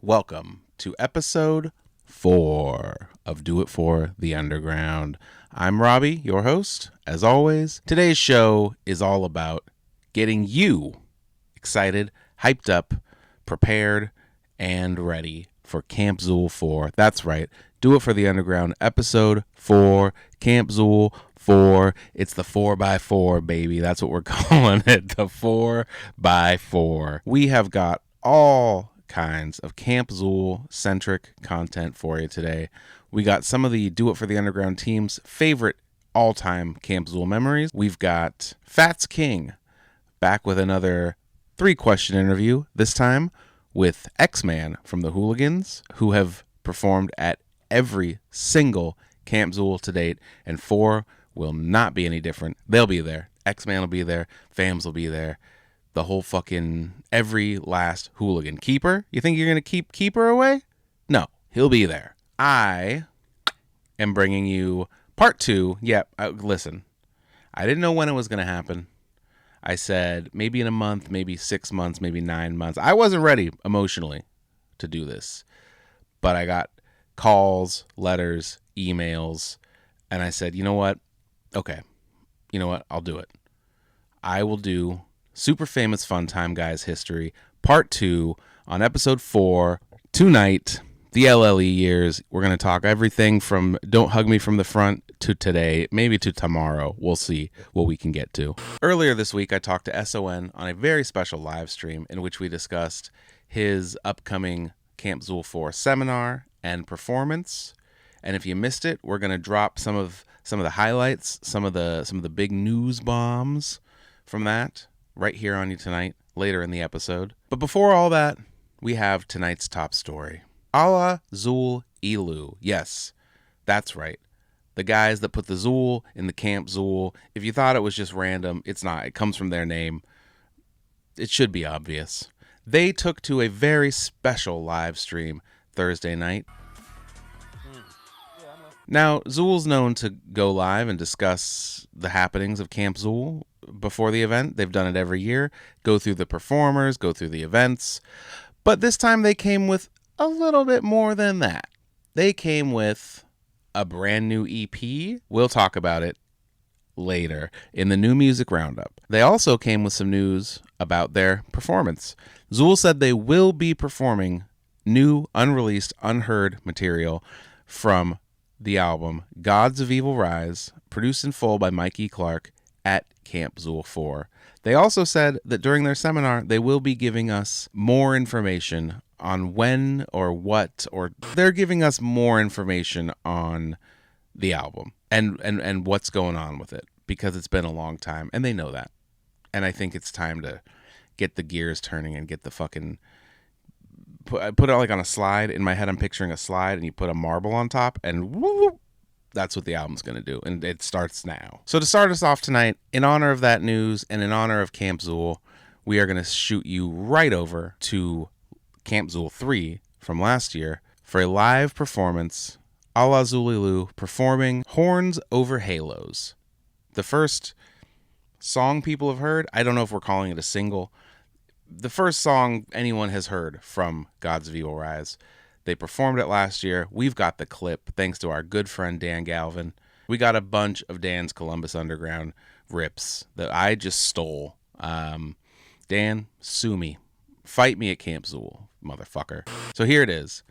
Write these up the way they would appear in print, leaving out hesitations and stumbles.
welcome to episode 4 of Do It For the Underground. I'm Robbie, your host, as always. Today's show is all about getting you excited, hyped up, prepared, and ready for Camp Xul 4. That's right, Do It For the Underground, episode 4, Camp Xul 4. It's the 4x4, baby. That's what we're calling it, the 4x4. We have got all kinds of Camp Xul centric content for you today. We got some of the Do It For the Underground team's favorite all-time Camp Xul memories. We've got Fats King back with another 3-question interview, this time with XMan from the HooliganZ, who have performed at every single Camp Xul to date, and 4 will not be any different. They'll be there. XMan will be there. Fams will be there. The whole fucking every last hooligan. Keeper? You think you're going to keep Keeper away? No, he'll be there. I am bringing you part 2. Listen, I didn't know when it was going to happen. I said maybe in a month, maybe 6 months, maybe 9 months. I wasn't ready emotionally to do this, but I got calls, letters, emails, and I said, you know what? Okay, you know what? I'll do it. I will do Super Famous Funtime Guys History, Part 2, on Episode 4, tonight, the LLE Years. We're going to talk everything from Don't Hug Me From the Front to today, maybe to tomorrow. We'll see what we can get to. Earlier this week, I talked to S.O.N on a very special live stream in which we discussed his upcoming Camp Xul 4 seminar and performance. And if you missed it, we're going to drop some of the highlights, some of the big news bombs from that right here on you tonight, later in the episode. But before all that, we have tonight's top story. Alla, Zulu, Elu. Yes, that's right. The guys that put the Zul in the Camp Xul. If you thought it was just random, it's not. It comes from their name. It should be obvious. They took to a very special live stream Thursday night. Now, Zul's known to go live and discuss the happenings of Camp Xul before the event. They've done it every year. Go through the performers, go through the events. But this time they came with a little bit more than that. They came with a brand new EP. We'll talk about it later in the new music roundup. They also came with some news about their performance. Xul said they will be performing new, unreleased, unheard material from the album Gods of Evil Rise, produced in full by Mikey Clark at Camp Xul 4. They also said that during their seminar, they will be giving us more information on when or what, or they're giving us more information on the album and what's going on with it, because it's been a long time, and they know that. And I think it's time to get the gears turning and get the fucking... I put it like on a slide. In my head, I'm picturing a slide, and you put a marble on top, and whoop, that's what the album's going to do. And it starts now. So to start us off tonight, in honor of that news and in honor of Camp Xul, we are going to shoot you right over to Camp Xul 3 from last year for a live performance, Alla Zulu performing Horns Over Halos. The first song people have heard, I don't know if we're calling it a single, the first song anyone has heard from Gods of Evil Rise. They performed it last year. We've got the clip, thanks to our good friend Dan Galvin. We got a bunch of Dan's Columbus Underground rips that I just stole. Dan, sue me. Fight me at Camp Xul, motherfucker. So here it is.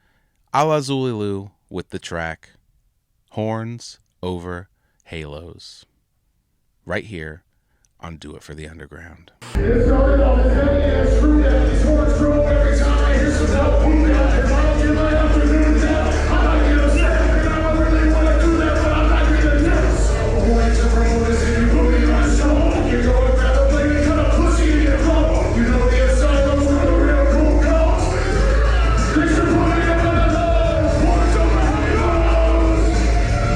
Alla Zulu with the track Horns Over Halos. Right here on Do It For the Underground. It started off as heavy as true that these horns grow every time I hear some help. If I don't get my afternoon down, I might get upset. And I don't really want to do that, but I'm not gonna dance. So who ain't your promoters and you put me on show? You go and grab a blade and cut a pussy in your promo. You know the inside goes where the real cool goes. They should put me up on the lows. Horns over halos.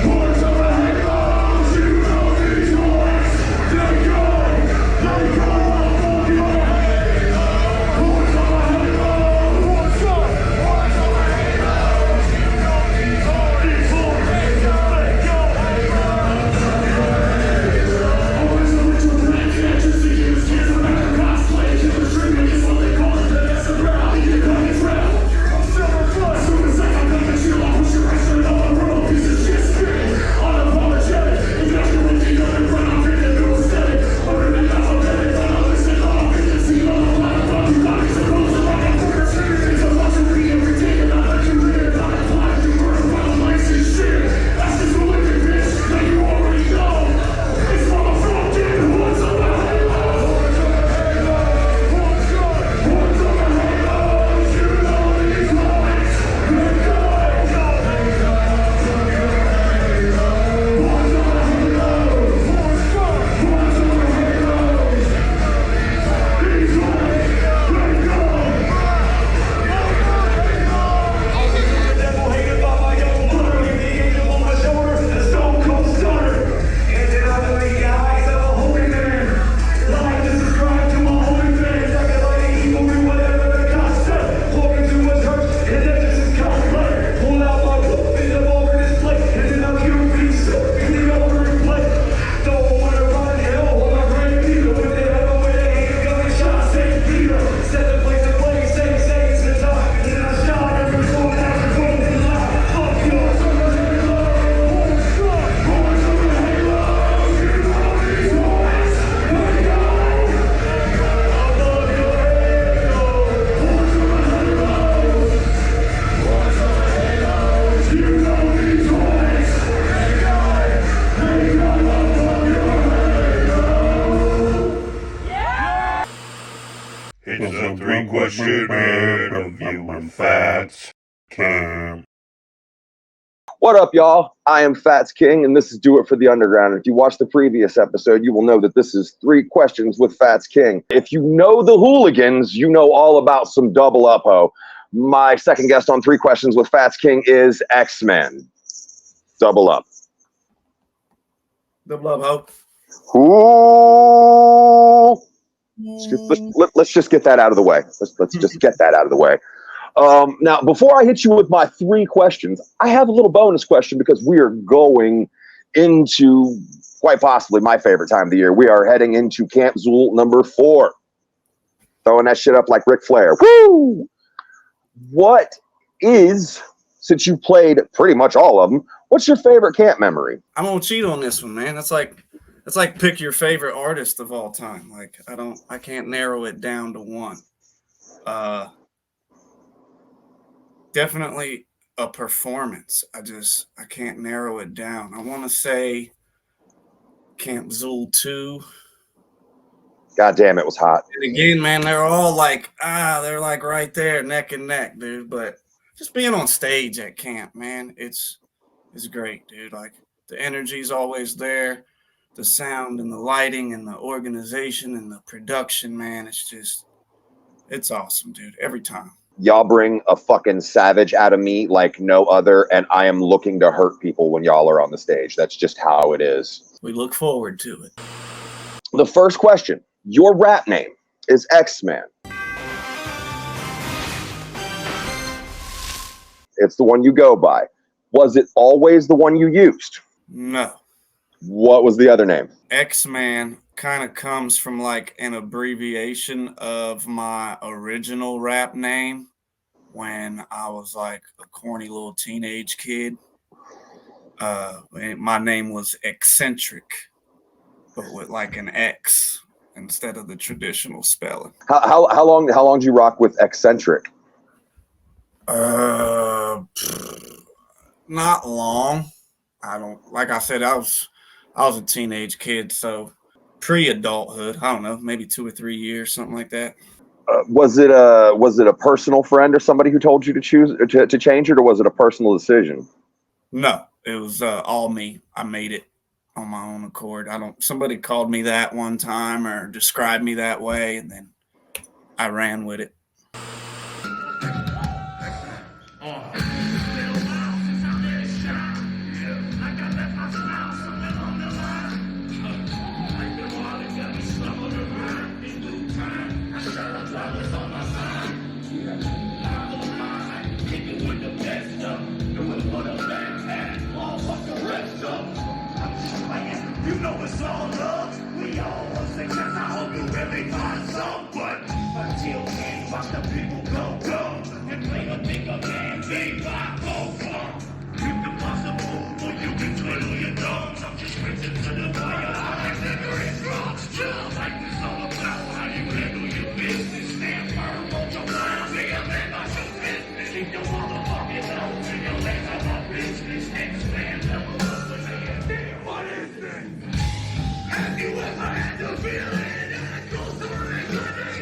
Horns over halos. You know these horns. They go. They go. Horns with Fats King. What up, y'all? I am Fats King, and this is Do It for the Underground. If you watched the previous episode, you will know that this is 3 questions with Fats King. If you know the Hooligans, you know all about some double up-ho. My second guest on 3 questions with Fats King is XMan. Double up. Double up, ho. Ooh. Let's just get that out of the way. Let's just get that out of the way. Now, before I hit you with my 3 questions, I have a little bonus question because we are going into quite possibly my favorite time of the year. We are heading into Camp Xul number 4. Throwing that shit up like Ric Flair. Woo! What is, since you played pretty much all of them, what's your favorite camp memory? I'm gonna cheat on this one, man. It's like pick your favorite artist of all time. Like I can't narrow it down to one. Definitely a performance. I can't narrow it down. I want to say Camp Xul 2. God damn, it was hot. And again, man, they're all like, they're like right there, neck and neck, dude. But just being on stage at camp, man, it's great, dude. Like the energy's always there, the sound and the lighting and the organization and the production, man. It's awesome, dude. Every time. Y'all bring a fucking savage out of me like no other, and I am looking to hurt people when y'all are on the stage. That's just how it is. We look forward to it. The first question, your rap name is XMan. It's the one you go by. Was it always the one you used? No. What was the other name? XMan kind of comes from like an abbreviation of my original rap name when I was like a corny little teenage kid. My name was Eccentric, but with like an X instead of the traditional spelling. How long did you rock with Eccentric? Not long. Like I said, I was a teenage kid, so pre-adulthood. I don't know, maybe 2 or 3 years, something like that. Was it a personal friend or somebody who told you to choose to change it, or was it a personal decision? No, it was all me. I made it on my own accord. Somebody called me that one time or described me that way, and then I ran with it. You know it's all love. We all want success. I hope you really find some. But until then, watch the people go. And play the bigger man. Big rock, go far. You can bust a move or you can twiddle your thumbs. I'm just reaching to the fire. I like cigarettes, rocks, chill. Like it's all about how you handle your business. Stand firm on your line. Be a man about your business. Keep your motherfucking nose in your legs on my business. Expand level up the man. What is this? Have you ever had the feeling that goes through your head?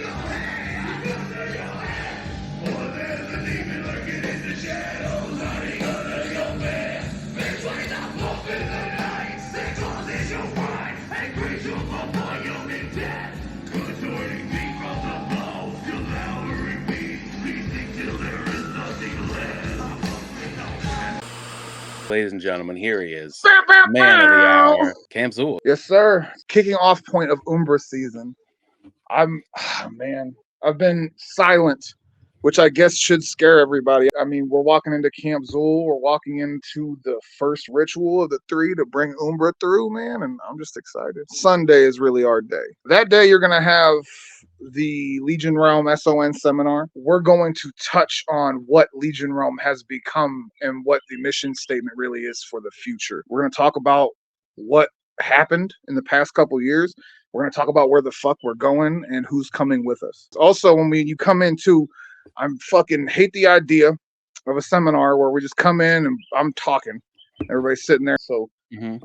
Or there's a demon lurking in the shadows, hiding under your bed. Bitch, when I'm up in the night, that causes your mind and brings you before you in death. Contorting me from the bow, devouring me, feasting till there is nothing left. Ladies and gentlemen, here he is, man of the hour, Camp Xul. Yes, sir. Kicking off point of Umbra season. I've been silent, which I guess should scare everybody. I mean, we're walking into Camp Xul. We're walking into the first ritual of the 3 to bring Umbra through, man, and I'm just excited. Sunday is really our day. That day, you're going to have the Legion Realm S.O.N seminar. We're going to touch on what Legion Realm has become and what the mission statement really is for the future. We're going to talk about what happened in the past couple years. We're going to talk about where the fuck we're going and who's coming with us. Also, when you come into, I fucking hate the idea of a seminar where we just come in and I'm talking. Everybody's sitting there. So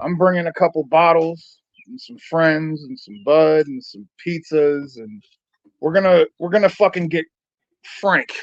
I'm bringing a couple bottles and some friends and some bud and some pizzas, and we're gonna fucking get frank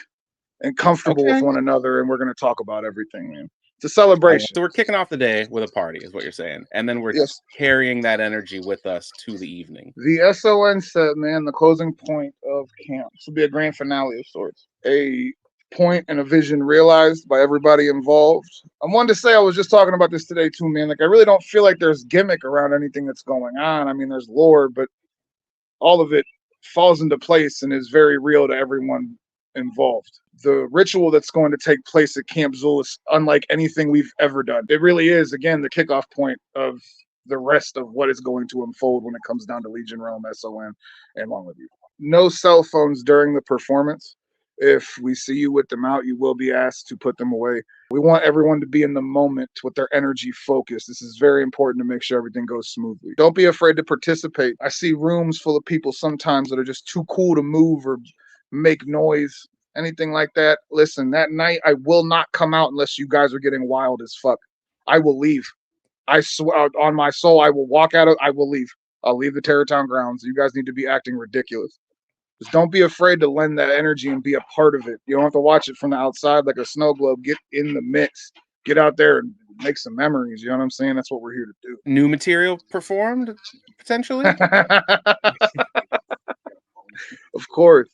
and comfortable Okay. with one another, and we're going to talk about everything, man. It's a celebration. So we're kicking off the day with a party, is what you're saying, and then we're Yes. carrying that energy with us to the evening. The S.O.N set, man, the closing point of camp. This will be a grand finale of sorts. A point and a vision realized by everybody involved. I wanted to say, I was just talking about this today too, man. Like, I really don't feel like there's gimmick around anything that's going on. I mean, there's lore, but all of it falls into place and is very real to everyone involved. The ritual that's going to take place at Camp Xul is unlike anything we've ever done. It really is, again, the kickoff point of the rest of what is going to unfold when it comes down to Legion Realm, S.O.N, and Long Live You. No cell phones during the performance. If we see you with them out, you will be asked to put them away. We want everyone to be in the moment with their energy focused. This is very important to make sure everything goes smoothly. Don't be afraid to participate. I see rooms full of people sometimes that are just too cool to move or make noise, anything like that. Listen, that night I will not come out unless you guys are getting wild as fuck. I will leave. I swear on my soul, I will walk out of, I will leave. I'll leave the Terrortown grounds. You guys need to be acting ridiculous. Just don't be afraid to lend that energy and be a part of it. You don't have to watch it from the outside like a snow globe. Get in the mix. Get out there and make some memories. You know what I'm saying? That's what we're here to do. New material performed, potentially? Of course.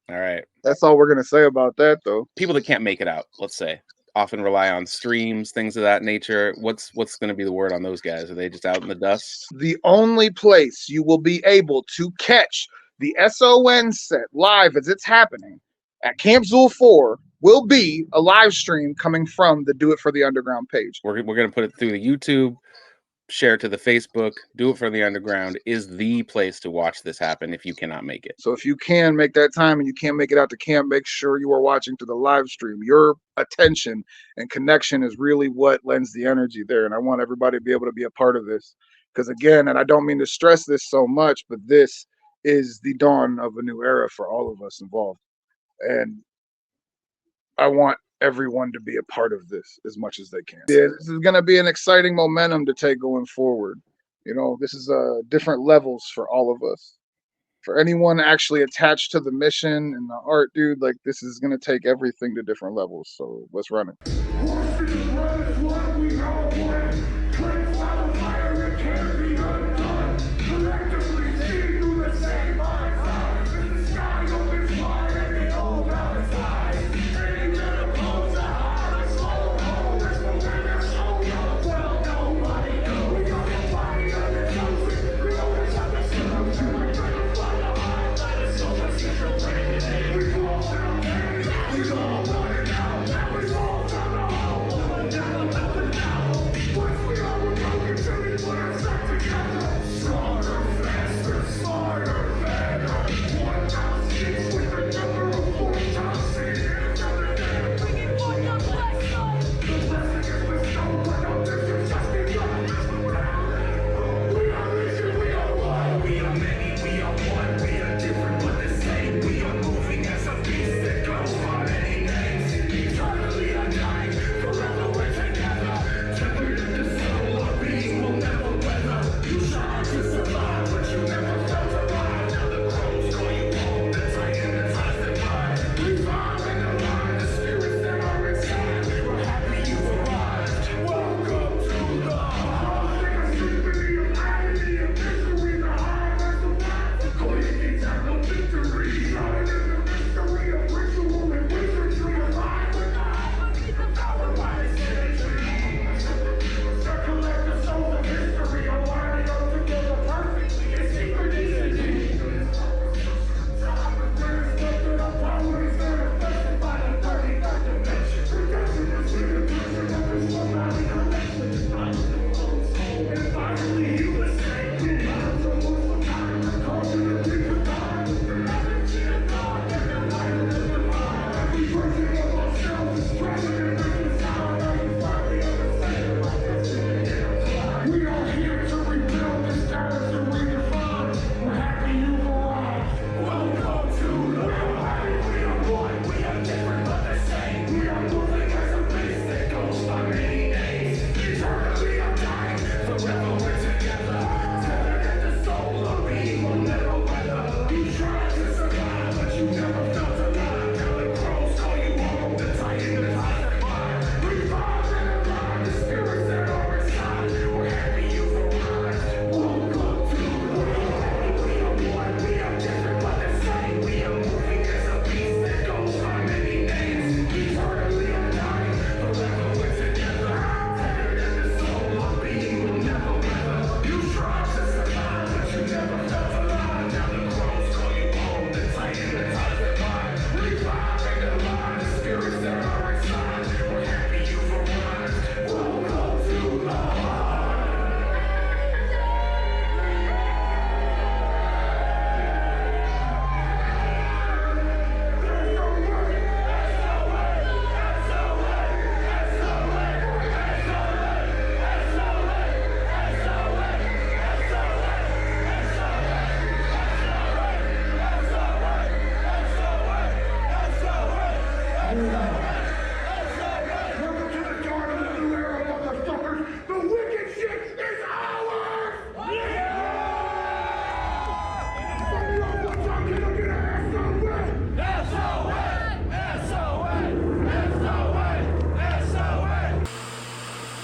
All right. That's all we're going to say about that, though. People that can't make it out, let's say, often rely on streams, things of that nature. What's going to be the word on those guys? Are they just out in the dust? The only place you will be able to catch the S.O.N set live as it's happening at Camp Xul 4 will be a live stream coming from the Do It for the Underground page. We're going to put it through the YouTube, share it to the Facebook. Do It for the Underground is the place to watch this happen if you cannot make it. So if you can make that time and you can't make it out to camp, make sure you are watching to the live stream. Your attention and connection is really what lends the energy there. And I want everybody to be able to be a part of this. Because again, and I don't mean to stress this so much, but this is the dawn of a new era for all of us involved. And I want everyone to be a part of this as much as they can. Yeah, this is going to be an exciting momentum to take going forward. You know, this is different levels for all of us. For anyone actually attached to the mission and the art, dude, like this is going to take everything to different levels. So let's run it.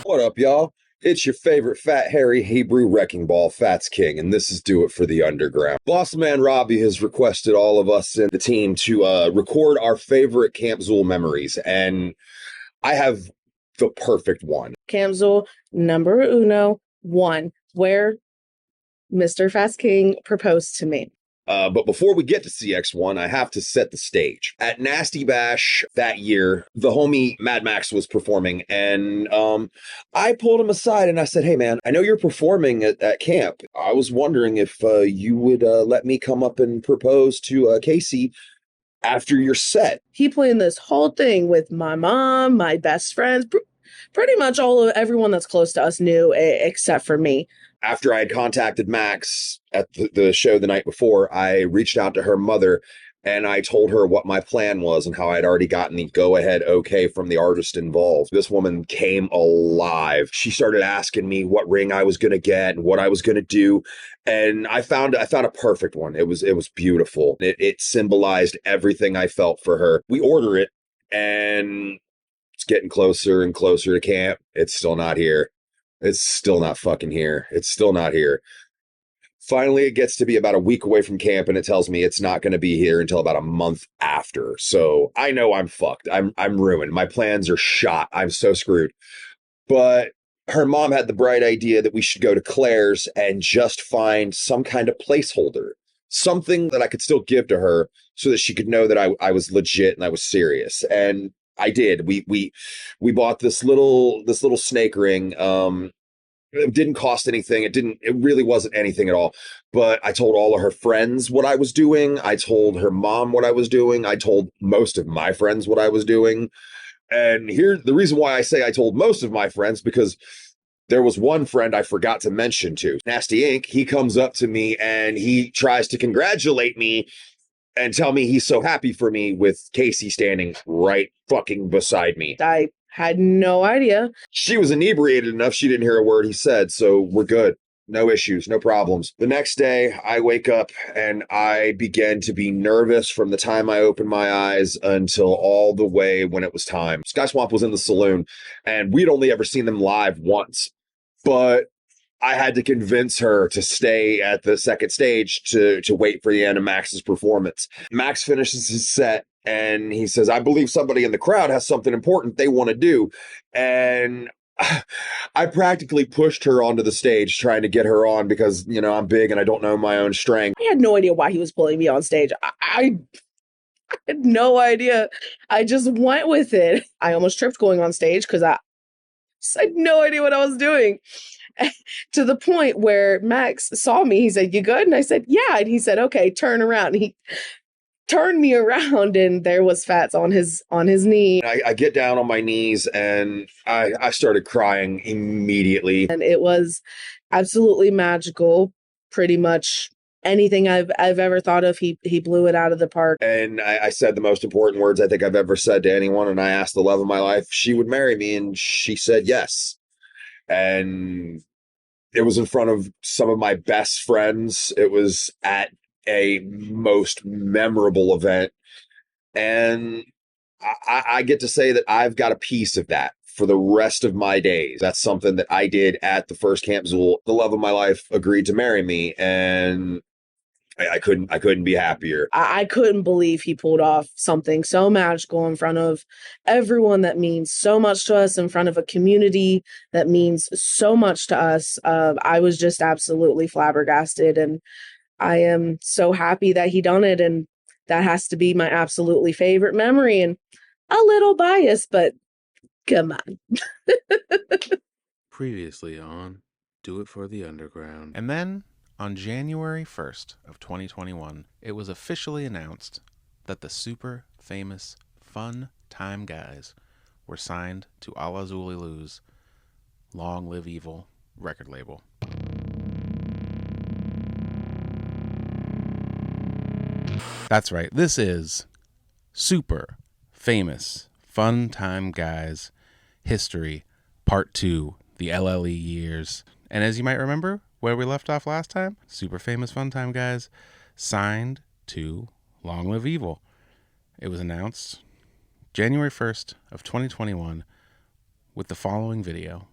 What up, y'all? It's your favorite fat, hairy Hebrew wrecking ball, Fats King, and this is Do It for the Underground. Boss man Robbie has requested all of us in the team to record our favorite Camp Xul memories, and I have the perfect one. Camp Xul number uno one, where Mr. Fast King proposed to me. But before we get to CX1, I have to set the stage. At Nasty Bash that year, the homie Mad Max was performing, and I pulled him aside and I said, "Hey, man, I know you're performing at camp. I was wondering if you would let me come up and propose to Casey after your set." He planned this whole thing with my mom, my best friends, pretty much everyone that's close to us knew, except for me. After I had contacted Max at the show the night before, I reached out to her mother and I told her what my plan was and how I'd already gotten the go-ahead okay from the artist involved. This woman came alive. She started asking me what ring I was going to get and what I was going to do. And I found a perfect one. It was beautiful. It symbolized everything I felt for her. We order it and it's getting closer and closer to camp. It's still not here. It's still not fucking here. It's still not here. Finally, it gets to be about a week away from camp, and it tells me it's not going to be here until about a month after. So I know I'm fucked. I'm ruined. My plans are shot. I'm so screwed. But her mom had the bright idea that we should go to Claire's and just find some kind of placeholder, something that I could still give to her so that she could know that I was legit and I was serious. And I did. We bought this little snake ring. It didn't cost anything. It really wasn't anything at all. But I told all of her friends what I was doing. I told her mom what I was doing. I told most of my friends what I was doing. And the reason why I say I told most of my friends, because there was one friend I forgot to mention to, Nasty Inc. He comes up to me and he tries to congratulate me and tell me he's so happy for me with Casey standing right fucking beside me. I had no idea. She was inebriated enough she didn't hear a word he said, so we're good. No issues, no problems. The next day, I wake up and I began to be nervous from the time I opened my eyes until all the way when it was time. Sky Swamp was in the saloon, and we'd only ever seen them live once. But I had to convince her to stay at the second stage to wait for the end of Max's performance. Max finishes his set and he says, "I believe somebody in the crowd has something important they want to do." And I practically pushed her onto the stage trying to get her on because, I'm big and I don't know my own strength. I had no idea why he was pulling me on stage. I had no idea. I just went with it. I almost tripped going on stage because I had no idea what I was doing. To the point where Max saw me. He said, "You good?" And I said, "Yeah." And he said, "Okay, turn around." And he turned me around and there was Fats on his knee. I get down on my knees and I started crying immediately. And it was absolutely magical. Pretty much anything I've ever thought of, he blew it out of the park. And I said the most important words I think I've ever said to anyone. And I asked the love of my life if she would marry me, and she said yes. And it was in front of some of my best friends. It was at a most memorable event. And I get to say that I've got a piece of that for the rest of my days. That's something that I did at the first Camp Xul. The love of my life agreed to marry me, and I couldn't be happier. I couldn't believe he pulled off something so magical in front of everyone that means so much to us, in front of a community that means so much to us. I was just absolutely flabbergasted, and I am so happy that he done it. And that has to be my absolutely favorite memory, and a little biased, but come on. Previously on Do It for the Underground. And then on January 1st of 2021, it was officially announced that the super famous Funtime guys were signed to Alla Zulilu's Long Live Evil record label. That's right, this is super famous Funtime guys history part 2, the LLE Years. And as you might remember, where we left off last time, super famous Funtime guys signed to Long Live Evil. It was announced January 1st of 2021 with the following video.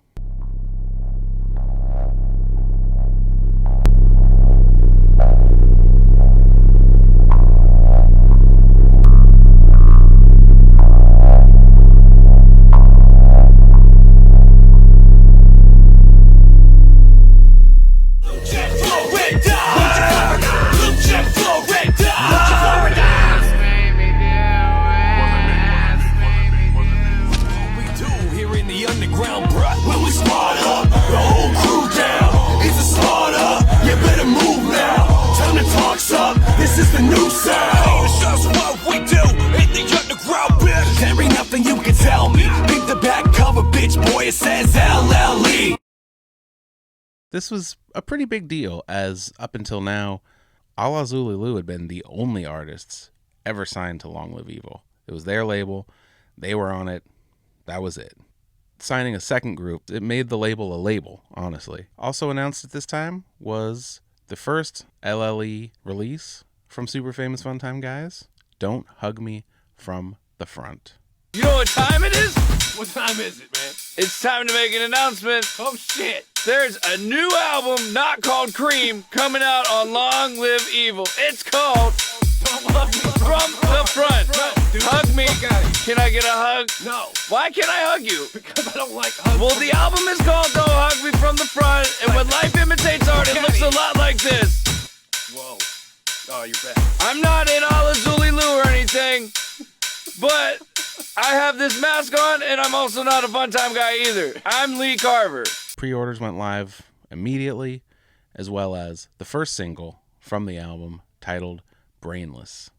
the underground, bruh. When we squad up, the whole crew down. It's a slaughter, you better move now. Time to talk up, this is the new sound. It's just what we do in the underground, bitch. There ain't nothing you can tell me. Beat the back cover, bitch, boy, it says LLE. This was a pretty big deal, as up until now, Alla Zulu had been the only artists ever signed to Long Live Evil. It was their label, they were on it, that was it. Signing a second group, it made the label a label, honestly. Also announced at this time was the first LLE release from Super Famous Funtime Guys, Don't Hug Me From the Front. You know what time it is? What time is it, man? It's time to make an announcement. Oh, shit. There's a new album, not called Cream, coming out on Long Live Evil. It's called From the Front. No, dude, Hug me. fuck Can I get a hug? No, Why can't I hug you? because I don't like hugs. Well, the album is called Don't Hug Me From the Front, and when life imitates art, it looks a lot like this. Whoa. Oh, you're back. I'm not in Alla Zulu or anything, but I have this mask on, and I'm also not a Funtime guy either. I'm Lee Carver. Pre-orders went live immediately, as well as the first single from the album titled Brainless,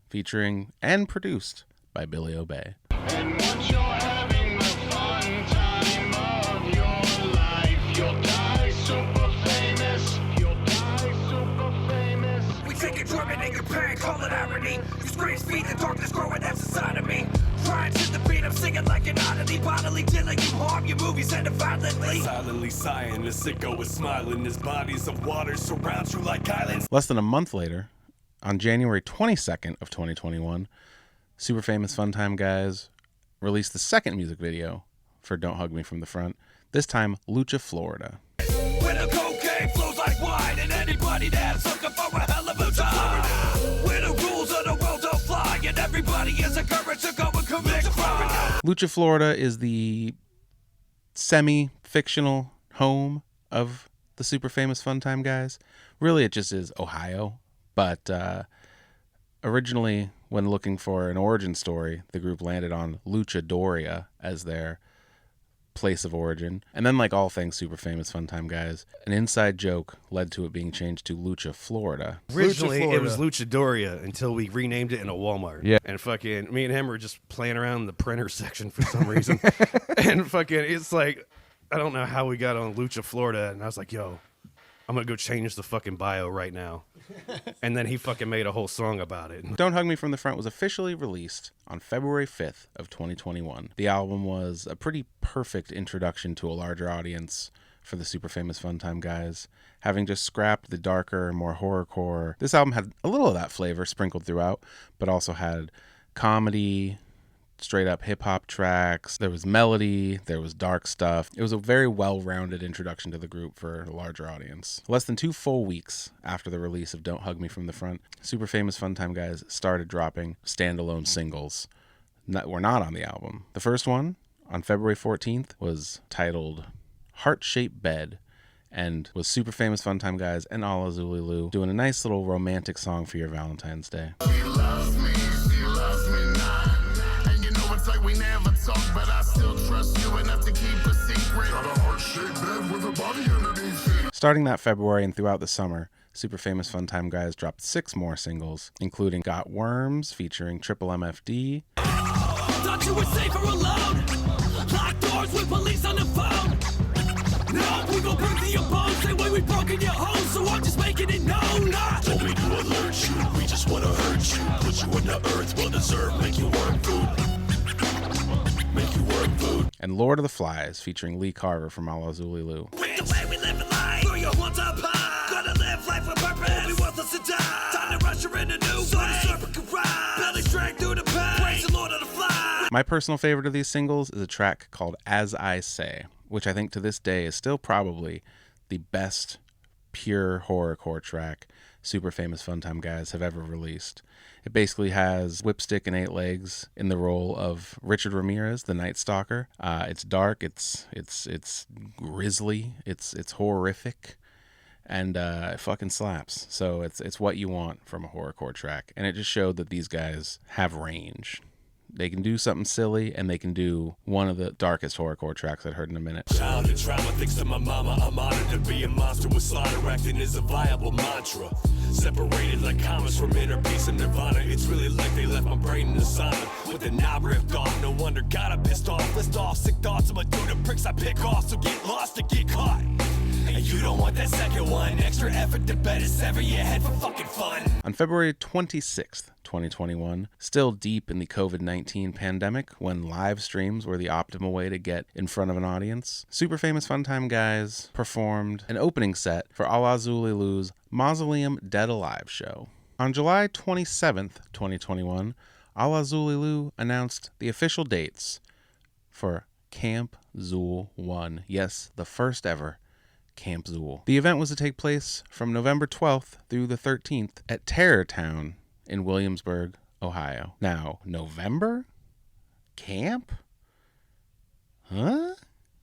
featuring and produced by Billy Obey. And once you're having the fun time of your life, you'll die super famous. You'll die super famous. We take a drum and in your pain, call it irony. You scream, feed the darkness growing, that's inside of me. Trying to the beat, I'm singing like an oddity. Bodily dealing, you harm your movies and violently. Silently sighing, the sicko is smiling. His bodies of water surround you like islands. Less than a month later, on January 22nd of 2021, Super Famous Funtime Guys released the second music video for Don't Hug Me From the Front, this time Lucha, Florida. When the cocaine flows like wine, and anybody that's looking for a hell of a time. Where the rules of the world don't fly, and everybody is encouraged to go and commit crime. Lucha, Florida is the semi-fictional home of the Super Famous Funtime Guys. Really, it just is Ohio. But originally, when looking for an origin story, the group landed on Luchadoria as their place of origin. And then, like all things Super Famous Funtime Guys, an inside joke led to it being changed to Lucha, Florida. Originally, Lucha, it was Florida. Luchadoria until we renamed it in a Walmart. Yeah. And fucking, me and him were just playing around in the printer section for some reason. And fucking, it's like, I don't know how we got on Lucha, Florida. And I was like, yo, I'm going to go change the fucking bio right now. And then he fucking made a whole song about it. Don't Hug Me From the Front was officially released on February 5th of 2021. The album was a pretty perfect introduction to a larger audience for the Super Famous Funtime Guys. Having just scrapped the darker, more horrorcore, this album had a little of that flavor sprinkled throughout, but also had comedy, straight up hip hop tracks. There was melody, there was dark stuff. It was a very well-rounded introduction to the group for a larger audience. Less than 2 full weeks after the release of Don't Hug Me From the Front, Super Famous Funtime Guys started dropping standalone singles that were not on the album. The first one, on February 14th, was titled Heart-Shaped Bed, and was Super Famous Funtime Guys and Alla Zulu doing a nice little romantic song for your Valentine's Day. She loves me not. And you know it's like we never talk, but I still trust you enough to keep a secret. Got a heart-shaped bed with a body underneath it. Starting that February and throughout the summer, Super Famous Funtime Guys dropped 6 more singles, including Got Worms featuring Triple MFD, Thought you were safer alone. Locked doors with police on the phone. No, we gon' burn to your bones. Same way we broken your home, so I'm just making it known. Told me to alert you, we just wanna hurt you. Put you in the earth, well deserved, make you work food. Make you work food. and Lord of the Flies featuring Lee Carver from Alla Zulu. With the way we live in life, throw your horns up high. Gonna live life with purpose, we worthless to die. Time to rush her in a new way, so the serpent can rise. Belly straight through the pain, praise the Lord of the Flies. My personal favorite of these singles is a track called As I Say, which I think to this day is still probably the best pure horrorcore track Super Famous Funtime Guys have ever released. It basically has Whipstick and 8 Legs in the role of Richard Ramirez, the Night Stalker. It's dark, it's grisly, it's horrific, and it fucking slaps. So it's what you want from a horrorcore track, and it just showed that these guys have range. They can do something silly, and they can do one of the darkest horrorcore tracks I've heard in a minute. Child in trauma, thanks to my mama, I'm honored to be a monster with slaughter. Acting is a viable mantra. Separated like comets from inner peace and nirvana. It's really like they left my brain in the sauna with a knob ripped off. No wonder got a pissed off. List off sick thoughts. I'ma do the pricks I pick off. So get lost or get caught. And you don't want that second one. Extra effort to better sever your head for fucking fun. On February 26th, 2021, still deep in the COVID-19 pandemic, when live streams were the optimal way to get in front of an audience, super famous Funtime guys performed an opening set for Alla Zulilu's Mausoleum Dead Alive show. On July 27th, 2021, Alla Zulilu announced the official dates for Camp Xul 1. Yes, the first ever Camp Xul. The event was to take place from November 12th through the 13th at Terror Town in Williamsburg, Ohio. Now, November? Camp? Huh?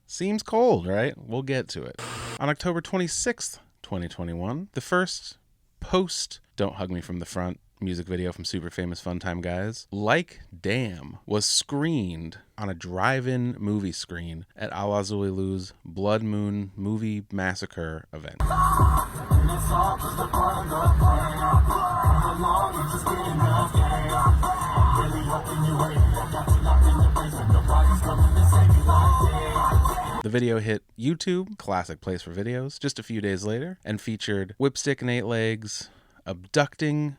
Seems cold, right? We'll get to it. On October 26th, 2021, the first post Don't Hug Me From the Front music video from super famous Funtime guys, Like Damn, was screened on a drive-in movie screen at Alla Zulilu's Blood Moon Movie Massacre event. The video hit YouTube, classic place for videos, just a few days later, and featured Whipstick and 8 Legs abducting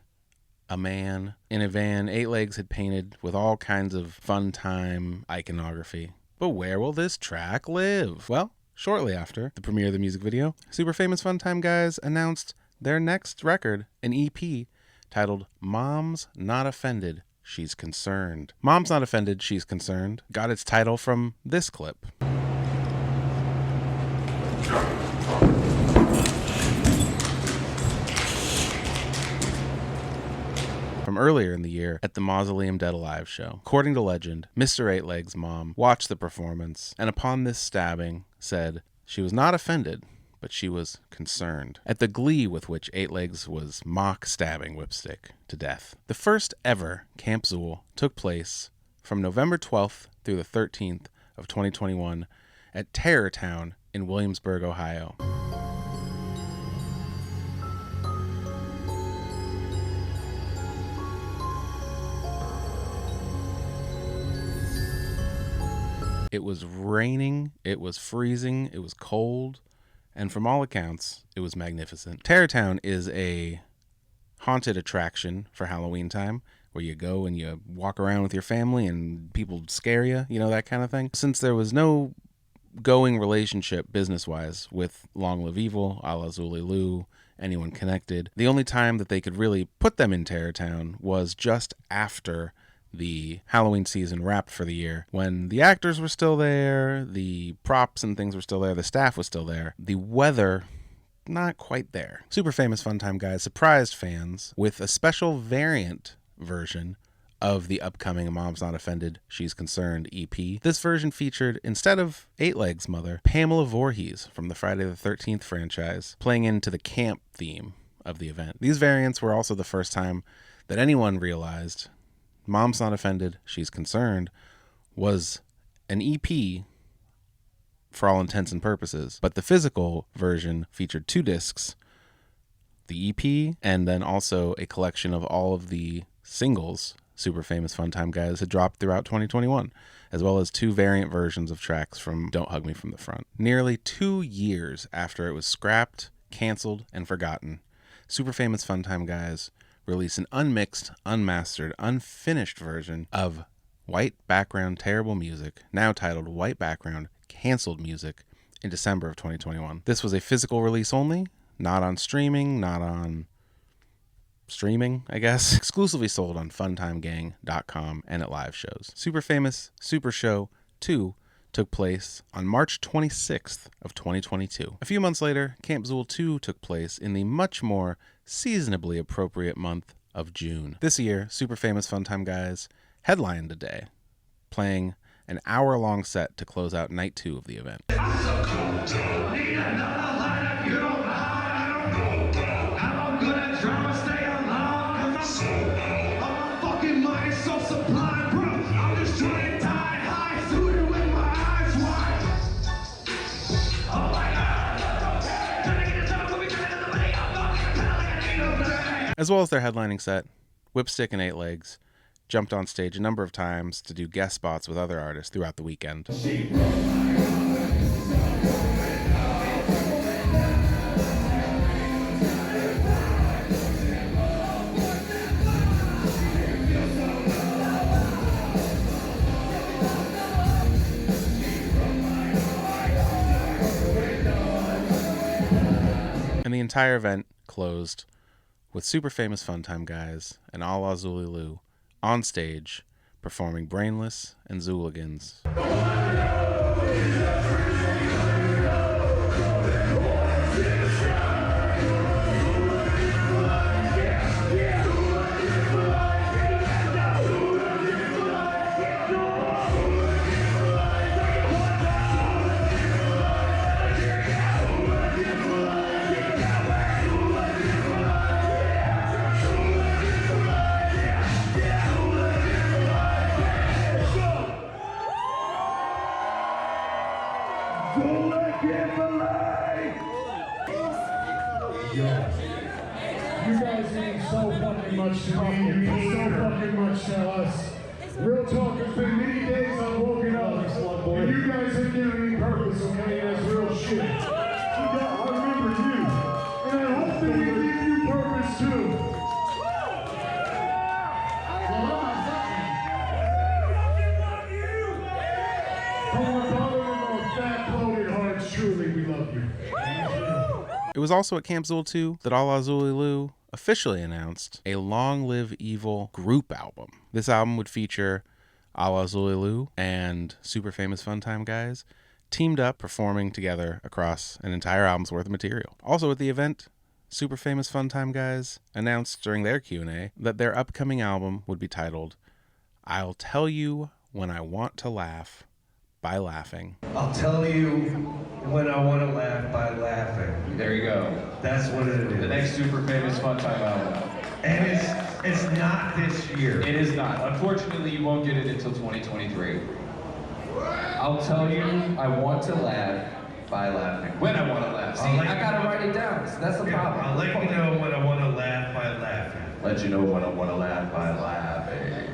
a man in a van 8 Legs had painted with all kinds of Funtime iconography. But where will this track live? Well, shortly after the premiere of the music video, super famous Funtime guys announced their next record, an EP titled Mom's Not Offended, She's Concerned. Mom's Not Offended, She's Concerned got its title from this clip. From earlier in the year at the Mausoleum Dead Alive show. According to legend, Mr. 8 Legs' mom watched the performance and upon this stabbing said she was not offended, but she was concerned at the glee with which 8 Legs was mock stabbing Whipstick to death. The first ever Camp Xul took place from November 12th through the 13th of 2021 at Terror Town in Williamsburg, Ohio. It was raining, it was freezing, it was cold, and from all accounts, it was magnificent. Terror Town is a haunted attraction for Halloween time, where you go and you walk around with your family and people scare you, you know, that kind of thing. Since there was no going relationship business-wise with Long Live Evil, Alla Zulilu, anyone connected, the only time that they could really put them in Terror Town was just after the Halloween season wrapped for the year, when the actors were still there, the props and things were still there, the staff was still there, the weather not quite there. Super famous Funtime guys surprised fans with a special variant version of the upcoming Mom's Not Offended, She's Concerned EP. This version featured, instead of 8 Legs' mother, Pamela Voorhees from the Friday the 13th franchise, playing into the camp theme of the event. These variants were also the first time that anyone realized Mom's Not Offended, She's Concerned was an EP for all intents and purposes, but the physical version featured 2 discs, the EP, and then also a collection of all of the singles super famous Funtime guys had dropped throughout 2021, as well as 2 variant versions of tracks from Don't Hug Me From the Front. Nearly 2 years after it was scrapped, canceled, and forgotten, super famous Funtime guys release an unmixed, unmastered, unfinished version of White Background Terrible Music, now titled White Background Canceled Music, in December of 2021. This was a physical release only, not on streaming, not on streaming, I guess. Exclusively sold on funtimegang.com and at live shows. Super Famous Super Show 2 took place on March 26th of 2022. A few months later, Camp Xul 2 took place in the much more seasonably appropriate month of June. This year, super famous Funtime guys headlined the day, playing an hour-long set to close out night 2 of the event. as well as their headlining set, Whipstick and Eight Legs jumped on stage a number of times to do guest spots with other artists throughout the weekend. And the entire event closed with super famous Funtime guys and Alla Zulu on stage performing Brainless and Zooligans. You guys mean so fucking much to me, so fucking much to us. Real talk, it's been many days I've woken up, and you guys have given me purpose, okay? That's real shit. I remember you, and I hope that we give you purpose too. From our bottom of our fat, bloated hearts, truly, we love you. It was also at Camp Xul 2 that Alla Zulu officially announced a Long Live Evil group album. This album would feature Alla Zulu and super famous Funtime guys teamed up performing together across an entire album's worth of material. Also at the event, super famous Funtime guys announced during their Q&A that their upcoming album would be titled I'll Tell You When I Want to Laugh by Laughing. I'll tell you when I want to laugh by laughing. There you go. That's what it is. The next super famous Funtime album. And it's not this year. It is not. Unfortunately, you won't get it until 2023. I'll tell you, I want to laugh by laughing. When I want to laugh. See, I gotta write it down. So that's the problem. I'll let you know when I want to laugh by laughing. Let you know when I want to laugh by laughing.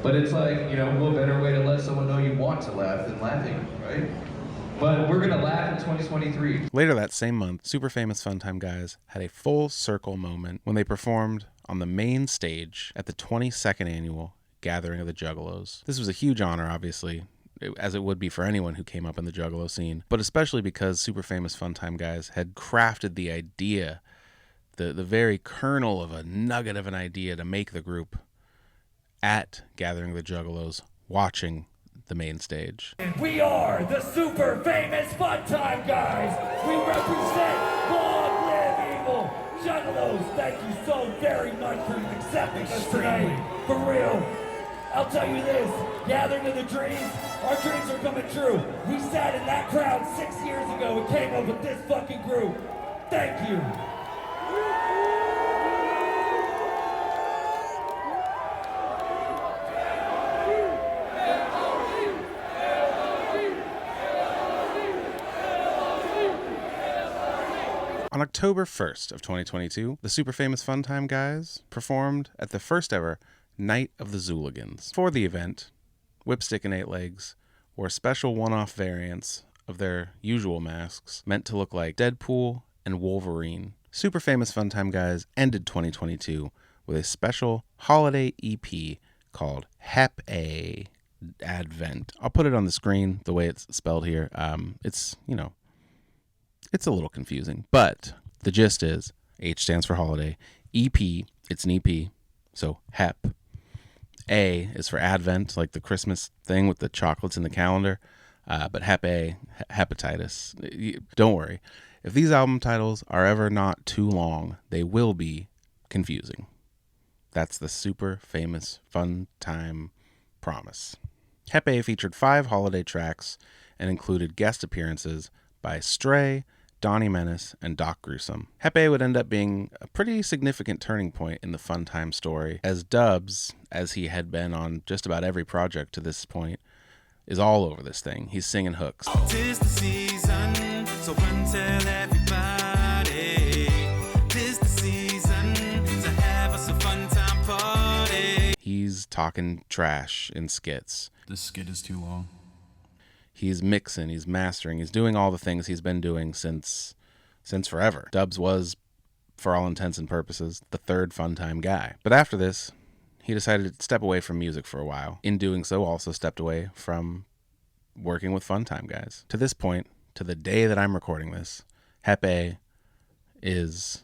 But it's like, you know, what better way to let someone know you want to laugh than laughing, right? But we're gonna laugh in 2023. Later that same month, super famous Funtime guys had a full circle moment when they performed on the main stage at the 22nd annual Gathering of the Juggalos. This was a huge honor, obviously, as it would be for anyone who came up in the Juggalo scene, but especially because super famous Funtime guys had crafted the idea, the very kernel of a nugget of an idea to make the group at Gathering of the Juggalos, watching the main stage. We are the super famous Funtime guys. We represent Long Live Evil. Juggalos, thank you so very much for accepting us tonight. For real. I'll tell you this, Gathering of the Dreams, our dreams are coming true. We sat in that crowd 6 years ago and came up with this fucking group. Thank you. On October 1st of 2022, the super famous Funtime guys performed at the first ever Night of the Zooligans. For the event, Whipstick and Eight Legs wore special one-off variants of their usual masks meant to look like Deadpool and Wolverine. Super famous Funtime guys ended 2022 with a special holiday EP called Happy Advent. I'll put it on the screen the way it's spelled here. It's a little confusing, but the gist is H stands for holiday. EP, it's an EP, so HEP. A is for Advent, like the Christmas thing with the chocolates in the calendar. But Hepe, hepatitis. Don't worry. If these album titles are ever not too long, they will be confusing. That's the super famous Funtime promise. Hepe featured 5 holiday tracks and included guest appearances by Stray, Donnie Menace, and Doc Gruesome. Hepe would end up being a pretty significant turning point in the Funtime story, as Dubs, as he had been on just about every project to this point, is all over this thing. He's singing hooks. 'Tis the season, so run tell everybody. 'Tis the season, talking trash in skits. This skit is too long. He's mixing, he's mastering, he's doing all the things he's been doing since forever. Dubs was, for all intents and purposes, the third Funtime guy. But after this, he decided to step away from music for a while. In doing so, also stepped away from working with Funtime guys. To this point, to the day that I'm recording this, Hepe is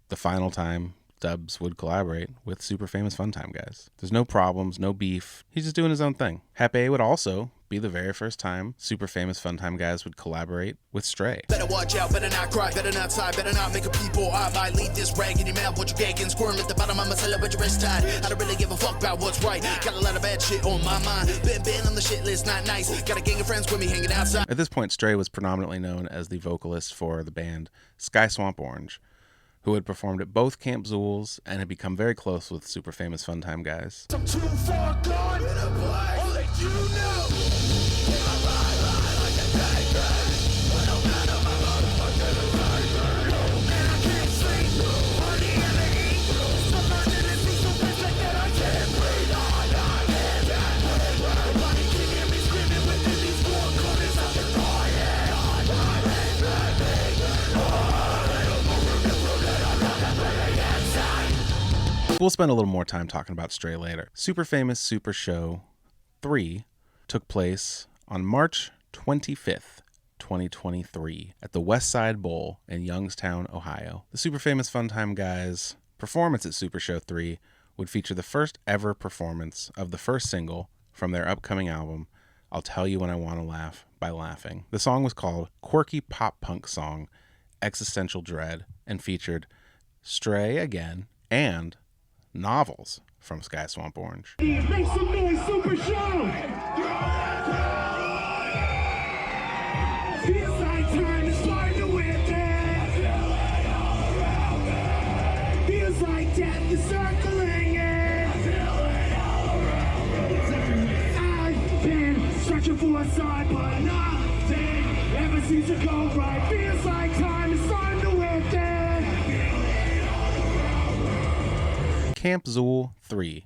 the final time Dubs would collaborate with super famous Funtime guys. There's no problems, no beef. He's just doing his own thing. Hepe would also be the very first time super famous Funtime guys would collaborate with Stray. Better watch out, better not cry, better not sigh, better not make a people. I might leave this rag in your mouth, what you gagging, squirm at the bottom of my cellar with your wrist tied. I don't really give a fuck about what's right. Got a lot of bad shit on my mind. Been on the shit list, not nice. Got a gang of friends with me hanging outside. At this point, Stray was predominantly known as the vocalist for the band Sky Swamp Orange, who had performed at both Camp Xul's and had become very close with super famous Funtime guys. I'm too far gone, I'll let you know. We'll spend a little more time talking about Stray later. Super Famous Super Show 3 took place on March 25th, 2023 at the West Side Bowl in Youngstown, Ohio. The Super Famous Funtime guys' performance at Super Show 3 would feature the first ever performance of the first single from their upcoming album, I'll Tell You When I Want to Laugh by Laughing. The song was called Quirky Pop Punk Song Existential Dread and featured Stray again and Novels from Sky Swamp Orange. Make some noise, Super Show! Feels like time is starting to win there. Feels like death is circling in. I've been searching for a sign, but nothing ever seems to go right. Feels like time is starting to win there. Camp Xul 3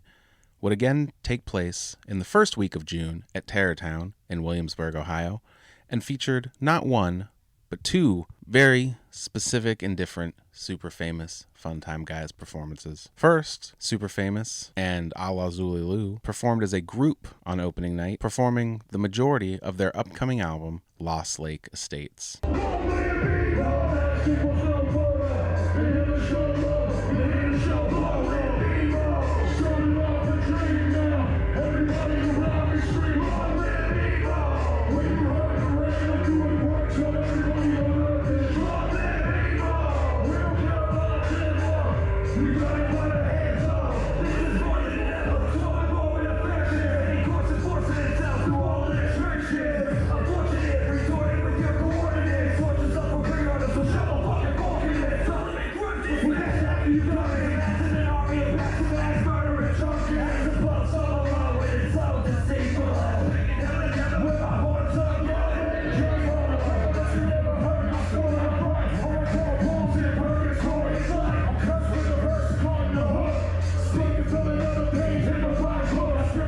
would again take place in the first week of June at Terrortown in Williamsburg, Ohio, and featured not one, but two very specific and different super famous Funtime guys performances. First, Super Famous and Alla Zulu performed as a group on opening night, performing the majority of their upcoming album, Lost Lake Estates.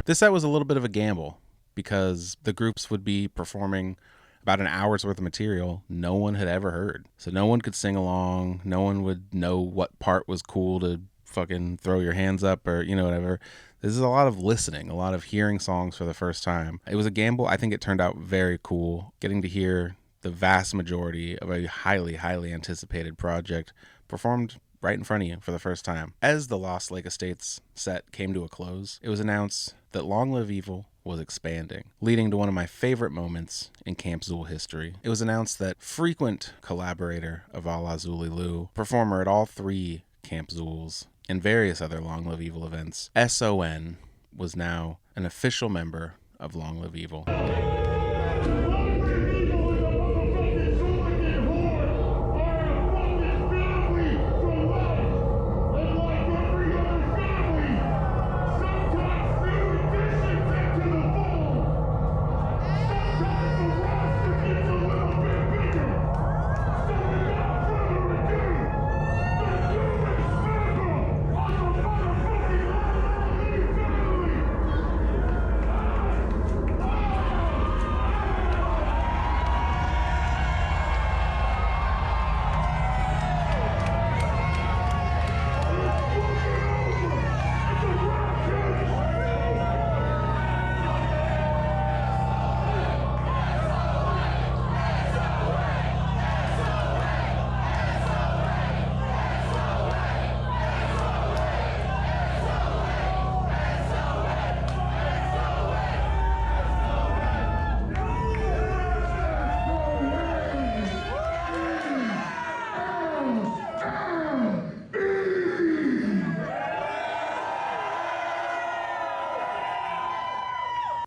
This set was a little bit of a gamble because the groups would be performing about an hour's worth of material no one had ever heard. So no one could sing along. No one would know what part was cool to fucking throw your hands up or, whatever. This is a lot of listening, a lot of hearing songs for the first time. It was a gamble. I think it turned out very cool getting to hear the vast majority of a highly, highly anticipated project performed right in front of you for the first time. As the Lost Lake Estates set came to a close, it was announced that Long Live Evil was expanding, leading to one of my favorite moments in Camp Xul history. It was announced that frequent collaborator of Alla Zulu, performer at all three Camp Xuls, and various other Long Live Evil events, S.O.N. was now an official member of Long Live Evil.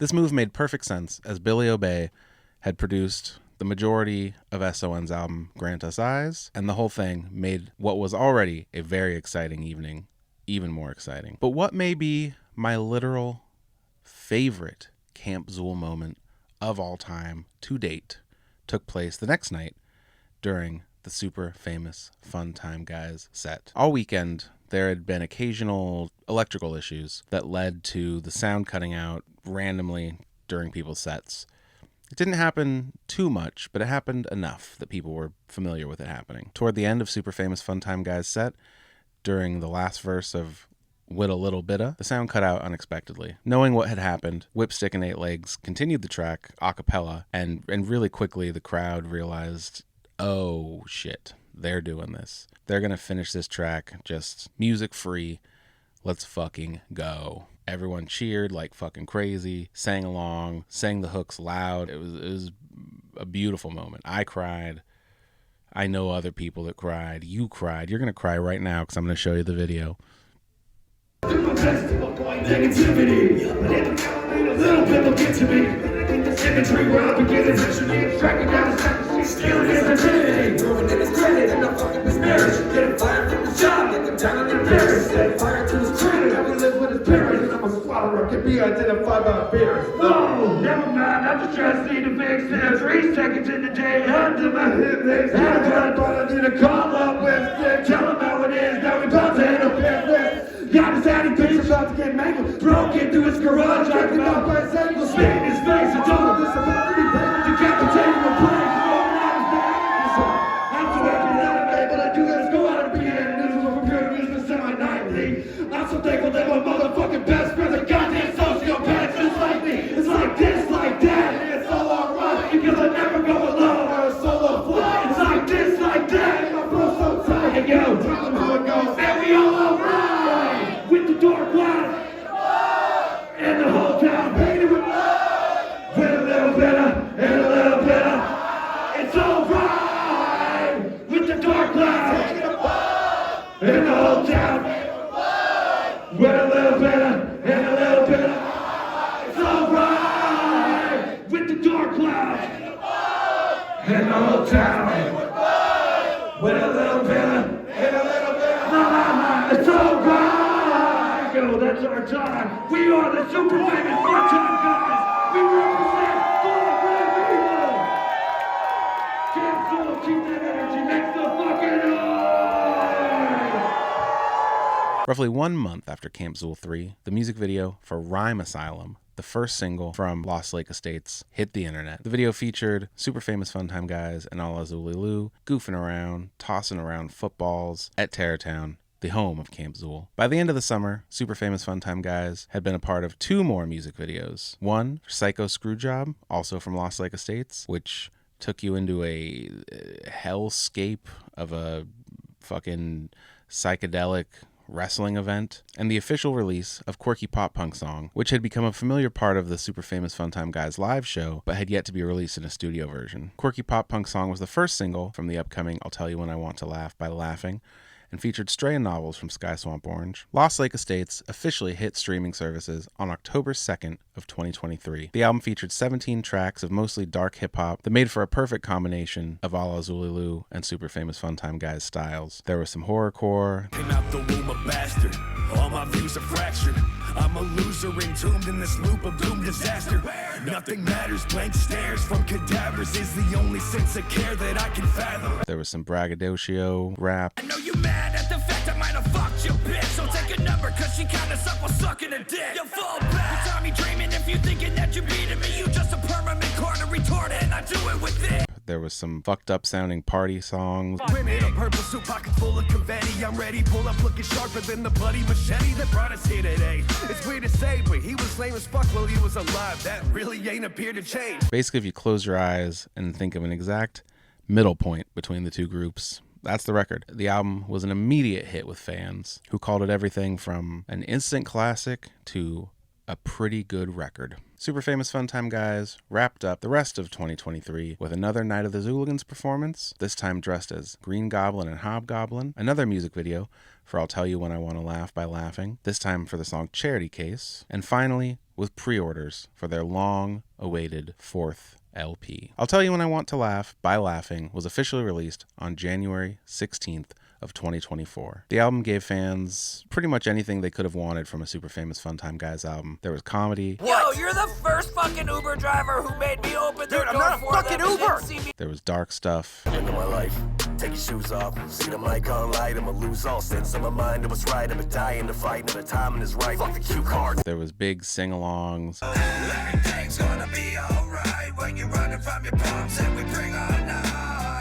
This move made perfect sense, as Billy Obey had produced the majority of S.O.N's album Grant Us Eyes, and the whole thing made what was already a very exciting evening even more exciting. But what may be my literal favorite Camp Xul moment of all time to date took place the next night during the super famous Funtime Guys set. All weekend, there had been occasional electrical issues that led to the sound cutting out randomly during people's sets. It didn't happen too much, but it happened enough that people were familiar with it happening. Toward the end of super famous Funtime Guys set, during the last verse of With a Little Bitta, the sound cut out unexpectedly. Knowing what had happened, Whipstick and Eight Legs continued the track a cappella, and really quickly the crowd realized, oh shit, they're doing this. They're gonna finish this track just music free. Let's fucking go. Everyone cheered like fucking crazy, sang along, sang the hooks loud. It was a beautiful moment. I cried. I know other people that cried. You cried. You're going to cry right now because I'm going to show you the video. Negativity, but every now and then a little bit will get to me. This imagery where I begin eventually tracking down the second stealing his identity, throwing in his credit, and I'm fucking his marriage. Getting fired from the job, get them down on their parents. Set fire to his credit, that we live with his parents. And I'm a swallower, can be identified by appearance. No, never mind, I'm just trying to see the big stairs. 3 seconds in the day, under my hip legs. And I thought I need to call up Webster, tell him how it is, now we about to end up in got his addy bitch about to get mangled. Broke into his garage, acting out by his ankle. Spit in his face, I told him this about anything. Decapitating the plane, going out his back. I'm so happy that I'm able to do this. Go out and be in. This is what we're doing. This is semi-nightly. I'm so thankful that my motherfucking best friend's a goddamn sociopath just like me. It's like this, like that, and it's all alright. Because I never go alone or a solo flight. It's like this, like that, and my bro's so tight. And yo, tell them how it goes. And we all alright. With the dark cloud and the whole town painted with blood. With a little better and a little better. It's alright. With the dark cloud and the whole town with a little better and a little better. It's alright. With the dark cloud and the whole town with a little better and a little better. It's alright. That's our time. We are the super famous Funtime Guys. We represent the great people. Camp Xul, keep that energy. Make the fucking noise. Roughly 1 month after Camp Xul 3, the music video for Rhyme Asylum, the first single from Lost Lake Estates, hit the internet. The video featured super famous Funtime Guys and Alla Zulu goofing around, tossing around footballs at Terrortown, the home of Camp Xul. By the end of the summer, super famous Funtime Guys had been a part of 2 more music videos. One for Psycho Screwjob, also from Lost Lake Estates, which took you into a hellscape of a fucking psychedelic wrestling event, and the official release of Quirky Pop Punk Song, which had become a familiar part of the super famous Funtime Guys live show, but had yet to be released in a studio version. Quirky Pop Punk Song was the first single from the upcoming I'll Tell You When I Want to Laugh by Laughing, and featured stray novels from Sky Swamp Orange. Lost Lake Estates officially hit streaming services on October 2nd of 2023. The album featured 17 tracks of mostly dark hip-hop that made for a perfect combination of Alla Zulu and super famous Funtime Guys styles. There was some horrorcore. Came out the womb a bastard. All my views are fractured. I'm a loser entombed in this loop of doom disaster. Nothing matters, blank stares from cadavers is the only sense of care that I can fathom. There was some braggadocio rap. I know you mad at the fact I might have fucked your bitch. So take a number cause she kinda suck while sucking a dick. You fall back. You saw me dreaming if you thinking that you're beating me. You just a permanent corner retarded and I do it with it. There was some fucked up sounding party songs. Women in a purple suit, pocket full of confetti. I'm ready, pull up looking sharper than the bloody machete that brought us here today. It's weird to say, but he was lame as fuck while he was alive. That really ain't appeared to change. Basically, if you close your eyes and think of an exact middle point between the two groups, that's the record. The album was an immediate hit with fans who called it everything from an instant classic to a pretty good record. Super Famous Funtime Guys wrapped up the rest of 2023 with another Night of the Zooligans performance, this time dressed as Green Goblin and Hobgoblin, another music video for I'll Tell You When I Want to Laugh by Laughing, this time for the song Charity Case, and finally with pre-orders for their long-awaited 4th LP. I'll Tell You When I Want to Laugh by Laughing was officially released on January 16th of 2024. The album gave fans pretty much anything they could have wanted from a Super Famous Funtime Guys album. There was comedy. Yo, you're the first fucking Uber driver who made me open the door. I'm not a fucking Uber! There was dark stuff. End of my life. Take your shoes off. See the mic on light. I'ma lose all sense of my mind. It was right. I'ma die in the fight. Another time is right. Fuck the cue card. There was big sing-alongs. Everything's gonna be alright when you're running from your problems and we bring our night.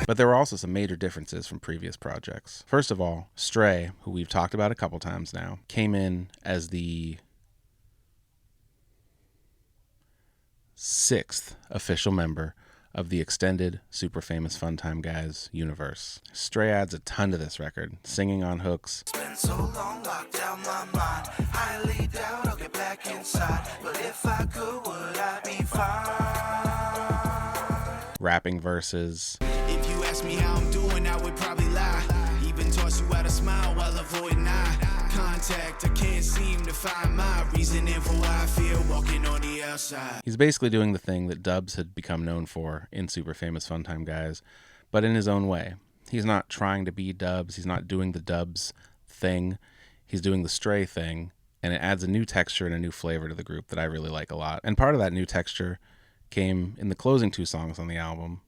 But there were also some major differences from previous projects. First of all, Stray, who we've talked about a couple times now, came in as the 6th official member of the extended Super Famous Funtime Guys universe. Stray adds a ton to this record, singing on hooks. It's been so long, locked out my mind. Highly doubt I'll get back inside. But if I could, would I be fine? Rapping verses. If you ask me how I'm doing, I would probably lie. Even toss you out a smile while avoiding eye contact. I can't seem to find my reasoning for why I feel walking on the outside. He's basically doing the thing that Dubs had become known for in Super Famous Funtime Guys, but in his own way. He's not trying to be Dubs. He's not doing the Dubs thing. He's doing the Stray thing, and it adds a new texture and a new flavor to the group that I really like a lot. And part of that new texture came in the closing 2 songs on the album,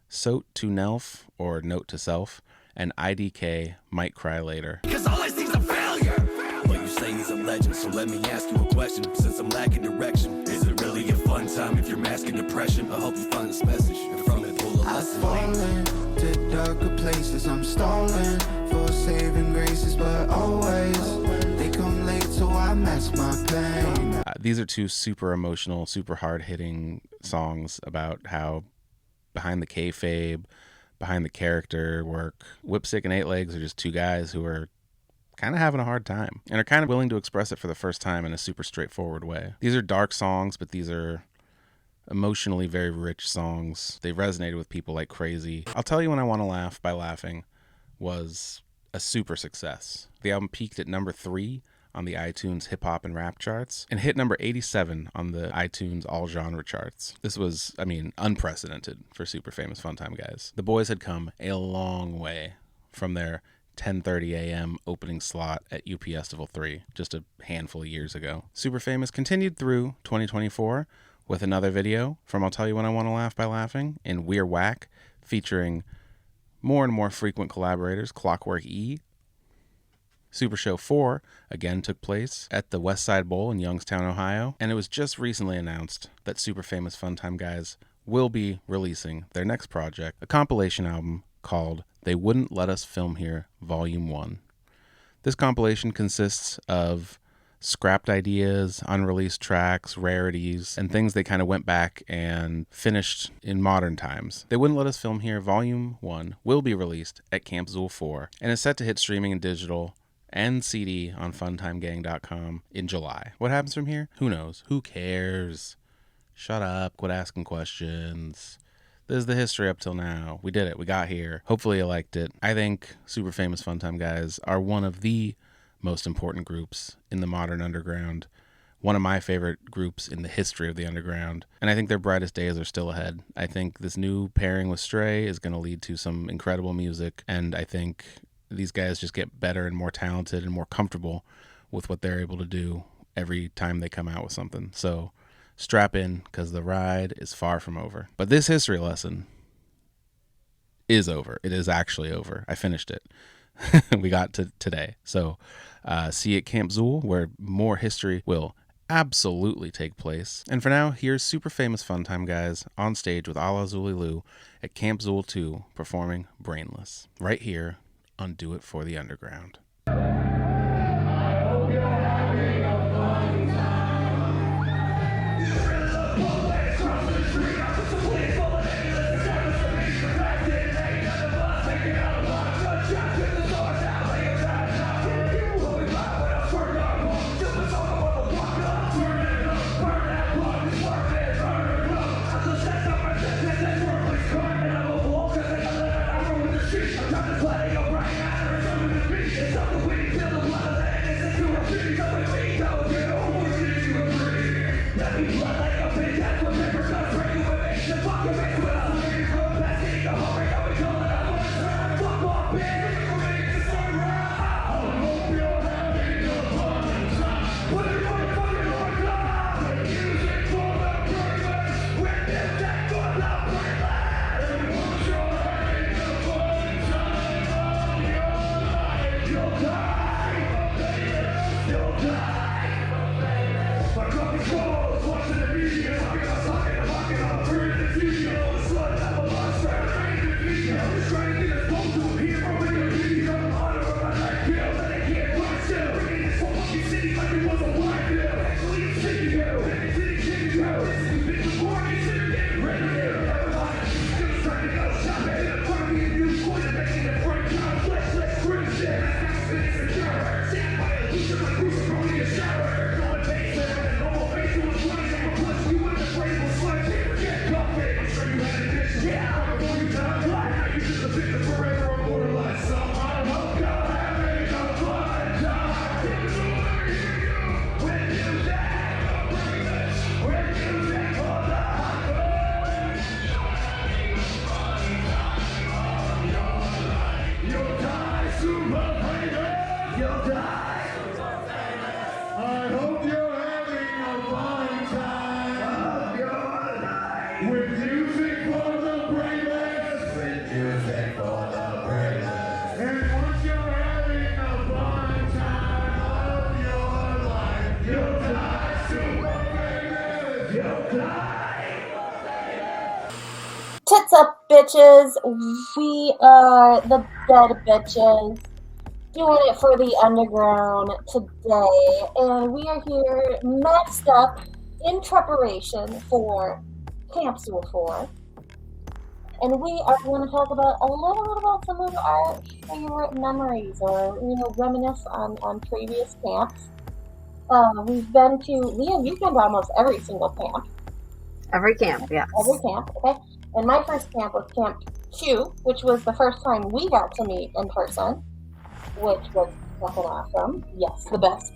Sote to Nelf, or Note to Self, and IDK Might Cry Later. Cause all I see is a failure. Well, you say he's a legend, so let me ask you a question. Since I'm lacking direction, is it really a fun time if you're masking depression? I hope you find this message and from it pull a lesson. I've fallen to darker places. I'm stalling for saving graces, but always they come late, so I mask my pain. These are 2 super emotional, super hard-hitting songs about how behind the kayfabe, behind the character work, Whipstick and 8 Legs are just 2 guys who are kind of having a hard time and are kind of willing to express it for the first time in a super straightforward way. These are dark songs, but these are emotionally very rich songs. They resonated with people like crazy. I'll Tell You When I Want to Laugh by Laughing was a super success. The album peaked at number 3 on the iTunes hip hop and rap charts and hit number 87 on the iTunes all genre charts. This was, unprecedented for Super Famous Funtime Guys. The boys had come a long way from their 10:30 a.m. opening slot at UPStival 3 just a handful of years ago. Super Famous continued through 2024 with another video from I'll Tell You When I Want to Laugh by Laughing in We're Whack, featuring more and more frequent collaborators, Clockwork E. Super Show 4 again took place at the West Side Bowl in Youngstown, Ohio, and it was just recently announced that Super Famous Funtime Guys will be releasing their next project, a compilation album called They Wouldn't Let Us Film Here Volume 1. This compilation consists of scrapped ideas, unreleased tracks, rarities, and things they kind of went back and finished in modern times. They Wouldn't Let Us Film Here Volume 1 will be released at Camp Xul 4 and is set to hit streaming and digital and CD on funtimegang.com in July. What happens from here? Who knows? Who cares? Shut up. Quit asking questions. This is the history up till now. We did it. We got here. Hopefully you liked it. I think Super Famous Funtime Guys are one of the most important groups in the modern underground. One of my favorite groups in the history of the underground. And I think their brightest days are still ahead. I think this new pairing with Stray is going to lead to some incredible music. And I think these guys just get better and more talented and more comfortable with what they're able to do every time they come out with something. So strap in, because the ride is far from over. But this history lesson is over. It is actually over. I finished it. We got to today. So see you at Camp Xul, where more history will absolutely take place. And for now, here's Super Famous Funtime Guys on stage with Alla Zulu at Camp Xul 2 performing Brainless right here on Do It For The Underground. Burn that blood, Tits up, bitches. We are the Dead Bitches, doing it for the underground today, and we are here maxed up in preparation for Camp Xul 4. And we are going to talk about a little bit about some of our favorite memories, or reminisce on previous camps. We've been to Liam. You've been to almost every single camp. Every camp, yes. Every camp, okay. And my first camp was Camp Xul, which was the first time we got to meet in person, which was fucking awesome. Yes, the best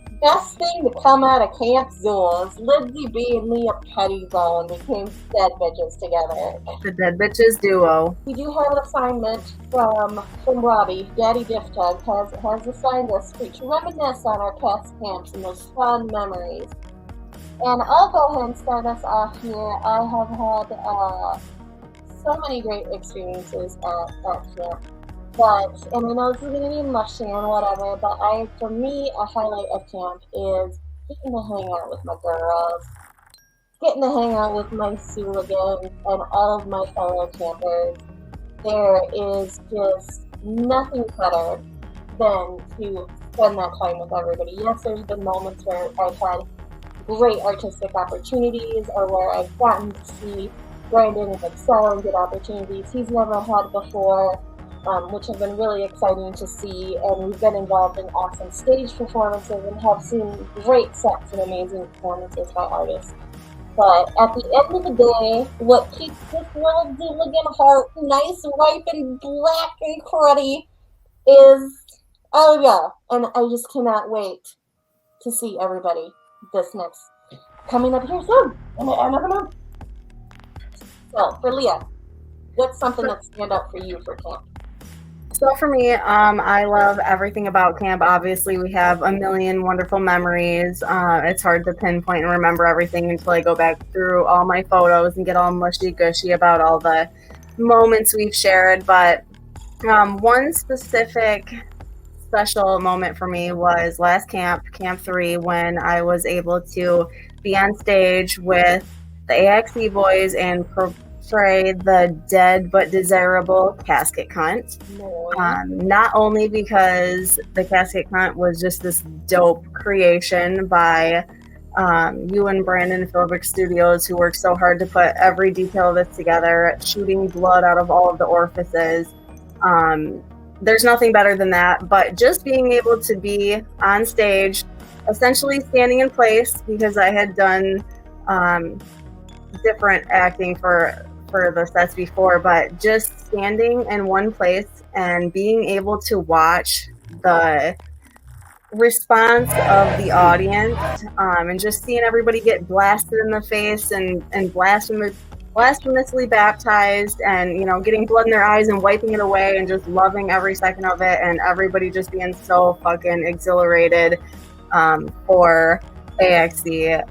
thing to come out of Camp Xul is Lindsay B and me a petty bone became Dead Bitches together. The Dead Bitches duo. We do have an assignment from Robbie. Daddy Diftug has assigned us to reminisce on our past camps and those fond memories. And I'll go ahead and start us off here. I have had so many great experiences at camp. And I know this is going to be mushy and whatever, but for me, a highlight of camp is getting to hang out with my girls, getting to hang out with my hooligans and all of my fellow campers. There is just nothing better than to spend that time with everybody. Yes, there's been moments where I've had great artistic opportunities, or where I've gotten to see Brandon excel and get opportunities he's never had before. Which have been really exciting to see, and we've been involved in awesome stage performances and have seen great sets and amazing performances by artists. But at the end of the day, what keeps this little Zooligan heart nice, ripe, and black and cruddy is Alla, and I just cannot wait to see everybody coming up here soon in another month. So, for Leah, what's something that stand out for you for camp? So for me, I love everything about camp. Obviously, we have a million wonderful memories. It's hard to pinpoint and remember everything until I go back through all my photos and get all mushy-gushy about all the moments we've shared. But one specific special moment for me was last camp, Camp 3, when I was able to be on stage with the AXE boys and portray the dead but desirable casket cunt. Not only because the casket cunt was just this dope creation by you and Brandon Philbrick Studios, who worked so hard to put every detail of this together, shooting blood out of all of the orifices. There's nothing better than that, but just being able to be on stage, essentially standing in place, because I had done different acting for the sets before, but just standing in one place and being able to watch the response of the audience, and just seeing everybody get blasted in the face and blasphemously baptized, and getting blood in their eyes and wiping it away, and just loving every second of it, and everybody just being so fucking exhilarated for AXE.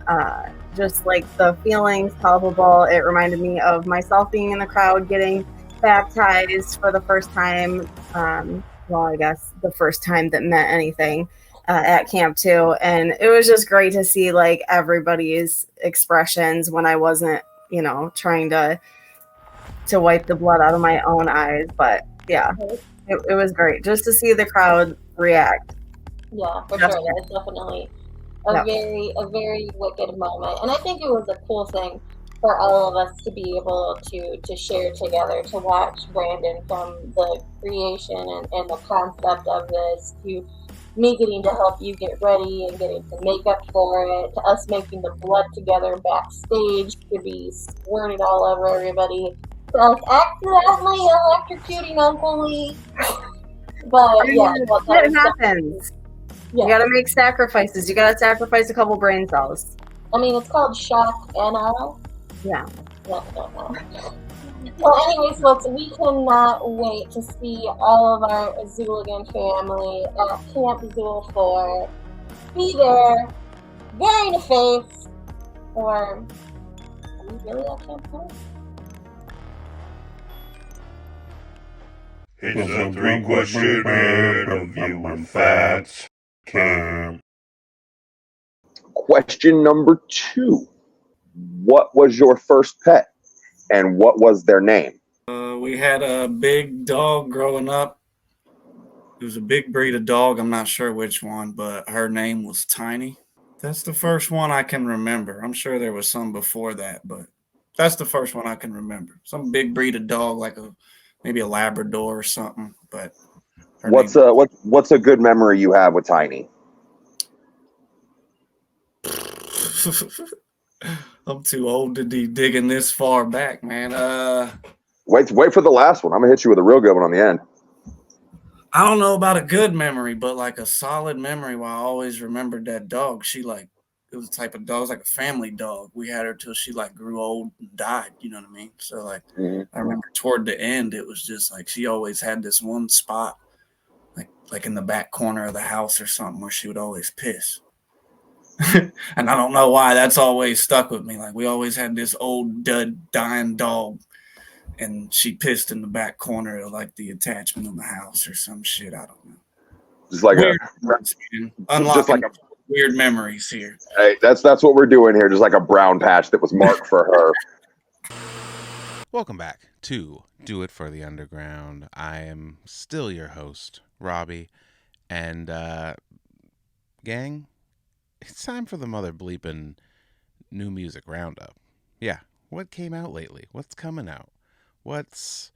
Just like the feelings palpable. It reminded me of myself being in the crowd getting baptized for the first time. I guess the first time that meant anything at Camp 2. And it was just great to see like everybody's expressions when I wasn't, trying to wipe the blood out of my own eyes. But yeah, it was great just to see the crowd react. Yeah, for sure. That is definitely a very wicked moment, and I think it was a cool thing for all of us to be able to share together, to watch Brandon from the creation and the concept of this, to me getting to help you get ready and getting the makeup for it, to us making the blood together backstage to be squirted all over everybody, to us accidentally electrocuting Uncle Lee. But it happens. Yeah. You gotta make sacrifices. You gotta sacrifice a couple brain cells. I mean, it's called shock and awe. Yeah. Well, anyways, folks, we cannot wait to see all of our Zooligan family at Camp Xul 4. Be there, very in the face, or are we really at Camp Xul? It's a 3-question interview with Fats Camp. Question number 2. What was your first pet, and what was their name? we had a big dog growing up. It was a big breed of dog. I'm not sure which one, but her name was Tiny. That's the first one I can remember. I'm sure there was some before that, but that's the first one I can remember. Some big breed of dog, like maybe a Labrador or something. But what's a good memory you have with Tiny? I'm too old to be digging this far back, man. Wait for the last one. I'm gonna hit you with a real good one on the end. I don't know about a good memory, but like a solid memory where I always remembered that dog. It was a type of dog, it was like a family dog. We had her till she like grew old and died, you know what I mean? So like I remember toward the end, it was just like she always had this one spot, like in the back corner of the house or something, where she would always piss. And I don't know why that's always stuck with me. Like we always had this old dying dog, and she pissed in the back corner of like the attachment of the house or some shit. I don't know. Just like unlocking weird memories here. Hey, that's what we're doing here. Just like a brown patch that was marked for her. Welcome back to Do It for the Underground. I am still your host, Robbie, and gang, it's time for the mother bleeping new music roundup. Yeah, what came out lately? What's coming out? What's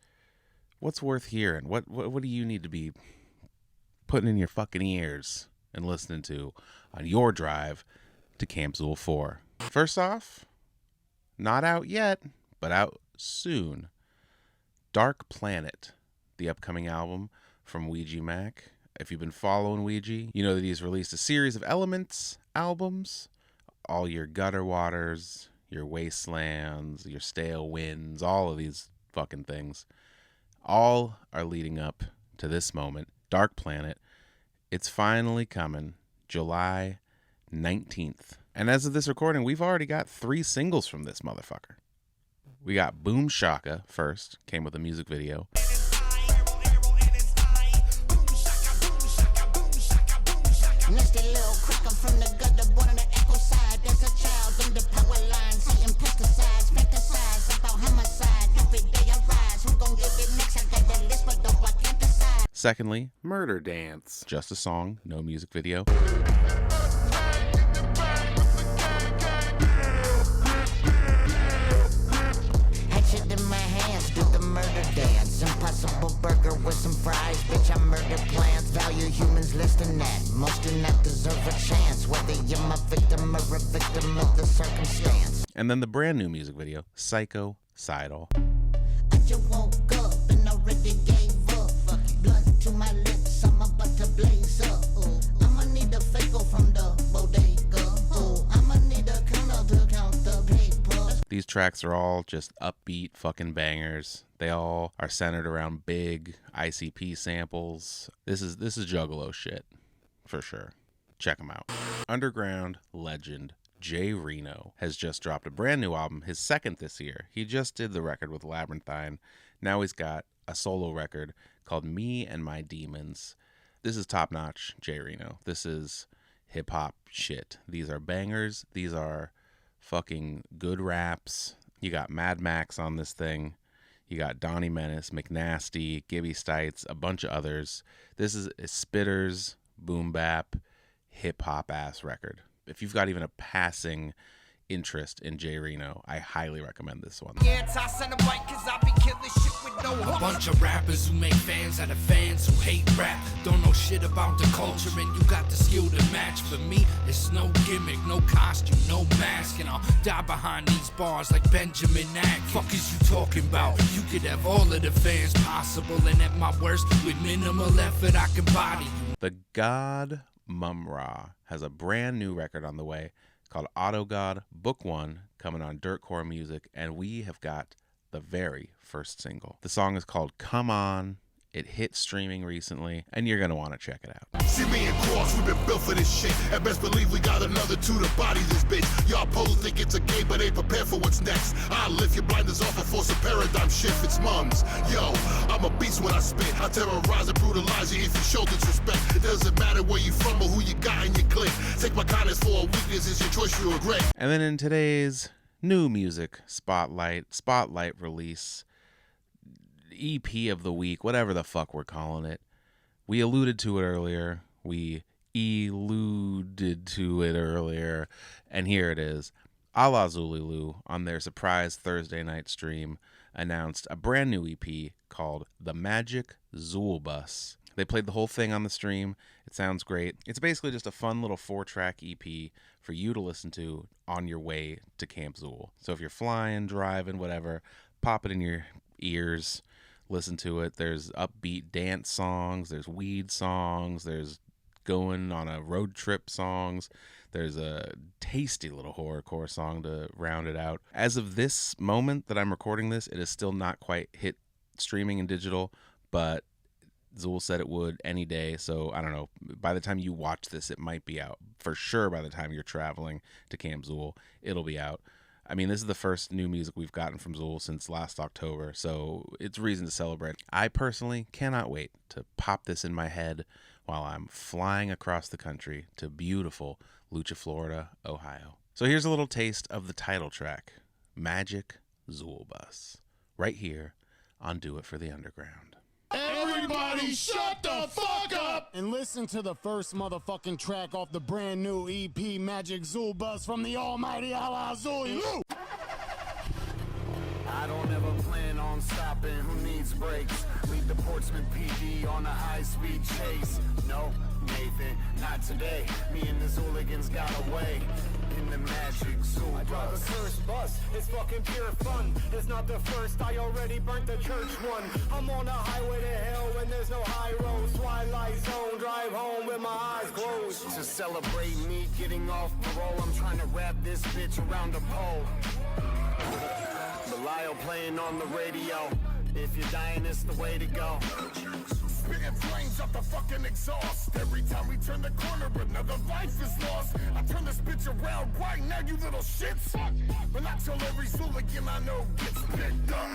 worth hearing? What do you need to be putting in your fucking ears and listening to on your drive to Camp Xul 4? First off, not out yet, but out soon. Dark Planet, the upcoming album from Ouija Macc. If you've been following Ouija, you know that he's released a series of Elements albums. All your Gutter Waters, your Wastelands, your Stale Winds, all of these fucking things. All are leading up to this moment. Dark Planet. It's finally coming. July 19th. And as of this recording, we've already got 3 singles from this motherfucker. We got Boom Shaka first. Came with a music video. Secondly, Murder Dance. Just a song, no music video. Hatchet in my hands, do the murder dance. Impossible burger with some fries. Bitch, I murder plans. Value humans less than that. Most do not deserve a chance. Whether you're my victim or a victim of the circumstance. And then the brand new music video, Psychocidal. I just woke up and already gave up. Blood to my lips, I'm about to blaze up. I'ma need a fakel from the bodega. I'ma need a counter to count the paper. These tracks are all just upbeat fucking bangers. They all are centered around big ICP samples. This is Juggalo shit, for sure. Check them out. Underground legend Jay Reno has just dropped a brand new album, his second this year. He just did the record with Labyrinthine. Now he's got a solo record called Me and My Demons. This is top-notch Jay Reno. This is hip-hop shit. These are bangers. These are fucking good raps. You got Mad Max on this thing. You got Donnie Menace, McNasty, Gibby Stites, a bunch of others. This is a spitters, boom bap, hip-hop ass record. If you've got even a passing interest in Jay Reno, I highly recommend this one. A bunch of rappers who make fans out of fans who hate rap. Don't know shit about the culture, and you got the skill to match. For me, it's no gimmick, no costume, no mask, and I'll die behind these bars like Benjamin Ack. Fuck is you talking about? You could have all of the fans possible, and at my worst, with minimal effort, I can body you. The God Mumra has a brand new record on the way called Auto God Book 1, coming on Dirtcore Music, and we have got the very first single. The song is called Come On. It hit streaming recently, and you're gonna want to check it out. See me and Cross, we've been built for this shit. And best believe we got another 2 to body this bitch. Y'all pose think it's a game, but ain't prepared for what's next. I'll lift your blinders off and force a paradigm shift. It's mums. Yo, I'm a beast when I spit. I terrorize and brutalize you if you show disrespect. It doesn't matter where you from or who you got in your clique. Take my kindness for a weakness, it's your choice, you regret. And then in today's new music spotlight release, EP of the week, whatever the fuck we're calling it. We alluded to it earlier. We eluded to it earlier. And here it is. Alla Zulu on their surprise Thursday night stream announced a brand new EP called The Macc Xul Bus. They played the whole thing on the stream. It sounds great. It's basically just a fun little 4-track EP for you to listen to on your way to Camp Xul. So if you're flying, driving, whatever, pop it in your ears, listen to it. There's upbeat dance songs, there's weed songs, there's going on a road trip songs. There's a tasty little horrorcore song to round it out. As of this moment that I'm recording this, it is still not quite hit streaming and digital, but Xul said it would any day. So I don't know. By the time you watch this, it might be out. For sure, by the time you're traveling to Camp Xul, it'll be out. I mean, this is the first new music we've gotten from Xul since last October, so it's reason to celebrate. I personally cannot wait to pop this in my head while I'm flying across the country to beautiful Lucha, Florida, Ohio. So here's a little taste of the title track, Macc Xul Bus, right here on Do It for the Underground. Everybody shut the fuck up and listen to the first motherfucking track off the brand new EP Macc Xul Bus from the almighty Alla Zulu. I don't ever plan on stopping. Who needs brakes? Lead the Portsmouth PD on a high-speed chase. No, Nathan, not today. Me and the hooligans got away in the Macc Xul I drive a cursed bus. It's fucking pure fun. It's not the first. I already burnt the church one. I'm on a highway to hell when there's no high roads. Twilight zone. Drive home with my eyes closed. To celebrate me getting off parole, I'm trying to wrap this bitch around a pole. Belial playing on the radio. If you're dying, it's the way to go. Spitting flames up the fucking exhaust. Every time we turn the corner, another life is lost. I turn this bitch around right now, you little shits. But not till every hooligan I know gets picked up.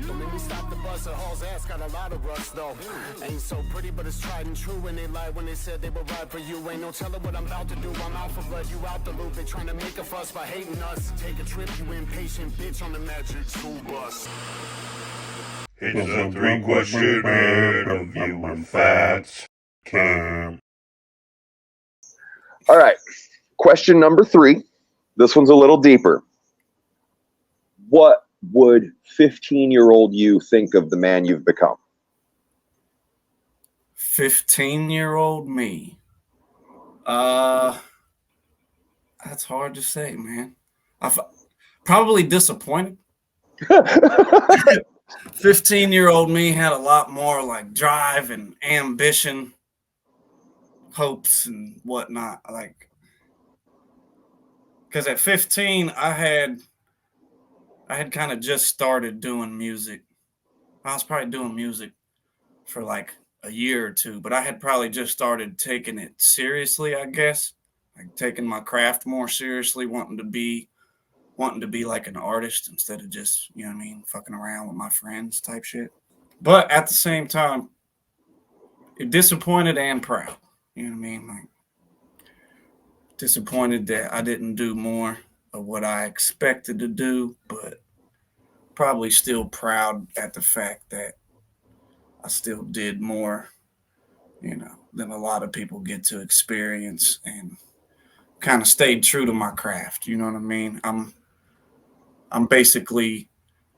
Don't make me stop the bus at Hall's ass, got a lot of rust though. Ain't so pretty, but it's tried and true. And they lied when they said they were right for you. Ain't no telling what I'm about to do. I'm out for blood, you out the loop. They trying to make a fuss by hating us. Take a trip, you impatient bitch on the Macc Xul Bus. It's a 3-question interview with Fats Cam. All right. Question number 3. This one's a little deeper. What would 15-year-old you think of the man you've become? 15-year-old me. That's hard to say, man. Probably disappointed. 15-year-old me had a lot more like drive and ambition, hopes and whatnot. Like, because at 15, I had kind of just started doing music. I was probably doing music for like a year or two, but I had probably just started taking it seriously, I guess. Like taking my craft more seriously, wanting to be like an artist instead of just, you know what I mean, fucking around with my friends type shit. But at the same time, disappointed and proud. You know what I mean? Like disappointed that I didn't do more of what I expected to do, but probably still proud at the fact that I still did more, you know, than a lot of people get to experience and kind of stayed true to my craft. You know what I mean? I'm basically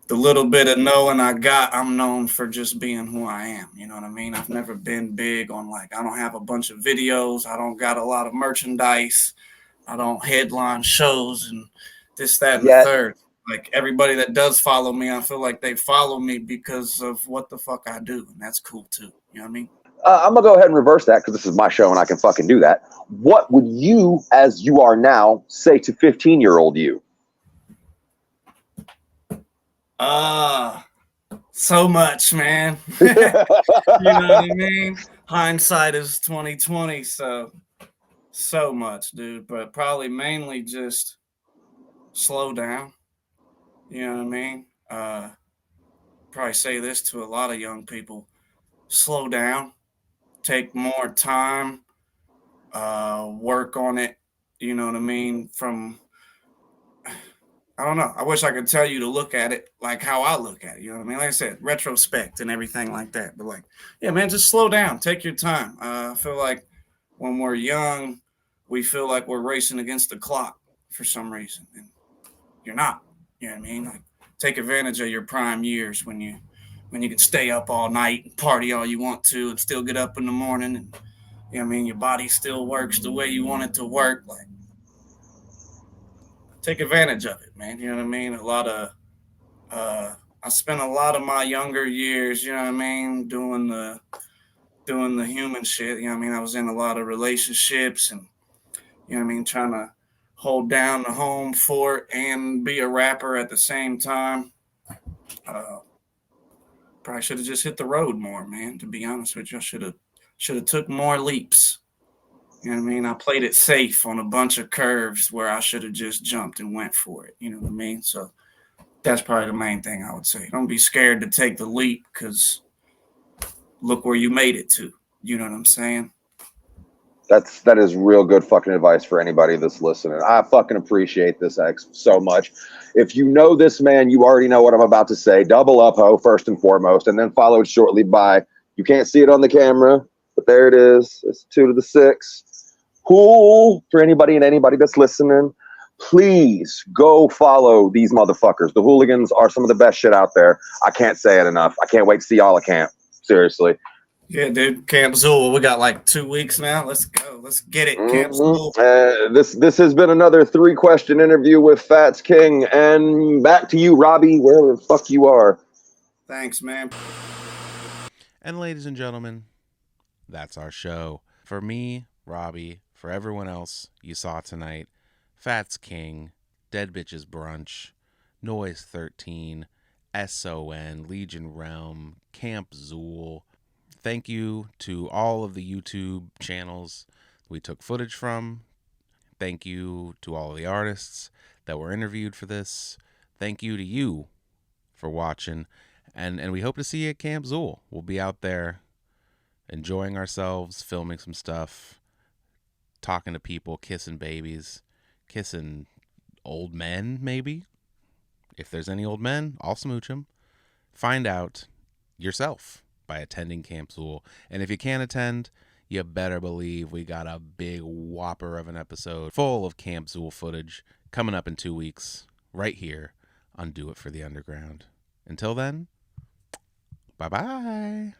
the little bit of knowing I got, I'm known for just being who I am. You know what I mean? I've never been big on like, I don't have a bunch of videos. I don't got a lot of merchandise. I don't headline shows and this, that, and the third. Like everybody that does follow me, I feel like they follow me because of what the fuck I do. And that's cool too. You know what I mean? I'm going to go ahead and reverse that because this is my show and I can fucking do that. What would you, as you are now, say to 15-year-old you? So much, man. You know what I mean? Hindsight is 2020, so much, dude. But probably mainly just slow down. You know what I mean? Probably say this to a lot of young people. Slow down. Take more time. Work on it. You know what I mean? I don't know. I wish I could tell you to look at it like how I look at it. You know what I mean? Like I said, retrospect and everything like that. But like, yeah, man, just slow down. Take your time. I feel like when we're young, we feel like we're racing against the clock for some reason. And you're not. You know what I mean? Like, take advantage of your prime years when you can stay up all night and party all you want to and still get up in the morning and you know what I mean, your body still works the way you want it to work. Like, take advantage of it, man. You know what I mean? I spent a lot of my younger years, you know what I mean, doing the human shit. You know what I mean? I was in a lot of relationships and you know what I mean, trying to hold down the home fort and be a rapper at the same time. Probably should have just hit the road more, man. To be honest with you, I should have took more leaps. You know what I mean? I played it safe on a bunch of curves where I should have just jumped and went for it. You know what I mean? So that's probably the main thing I would say. Don't be scared to take the leap because look where you made it to. You know what I'm saying? That is real good fucking advice for anybody that's listening. I fucking appreciate this, X, so much. If you know this man, you already know what I'm about to say. Double up, ho, first and foremost, and then followed shortly by, you can't see it on the camera, but there it is. It's 2 to the 6. Cool. For anybody and anybody that's listening, please go follow these motherfuckers. The Hooligans are some of the best shit out there. I can't say it enough. I can't wait to see y'all at camp. Seriously. Yeah, dude. Camp Xul. We got like 2 weeks now. Let's go. Let's get it. Camp Xul. This has been another 3-question interview with Fats King. And back to you, Robbie, wherever the fuck you are. Thanks, man. And ladies and gentlemen, that's our show. For me, Robbie, for everyone else you saw tonight, Fats King, Dead Bitches Brunch, Noise 13, S.O.N, Legion Realm, Camp Xul. Thank you to all of the YouTube channels we took footage from. Thank you to all of the artists that were interviewed for this. Thank you to you for watching. And we hope to see you at Camp Xul. We'll be out there enjoying ourselves, filming some stuff, talking to people, kissing babies, kissing old men, maybe. If there's any old men, I'll smooch them. Find out yourself by attending Camp Xul. And if you can't attend, you better believe we got a big whopper of an episode full of Camp Xul footage coming up in 2 weeks, right here on Do It for the Underground. Until then, bye-bye.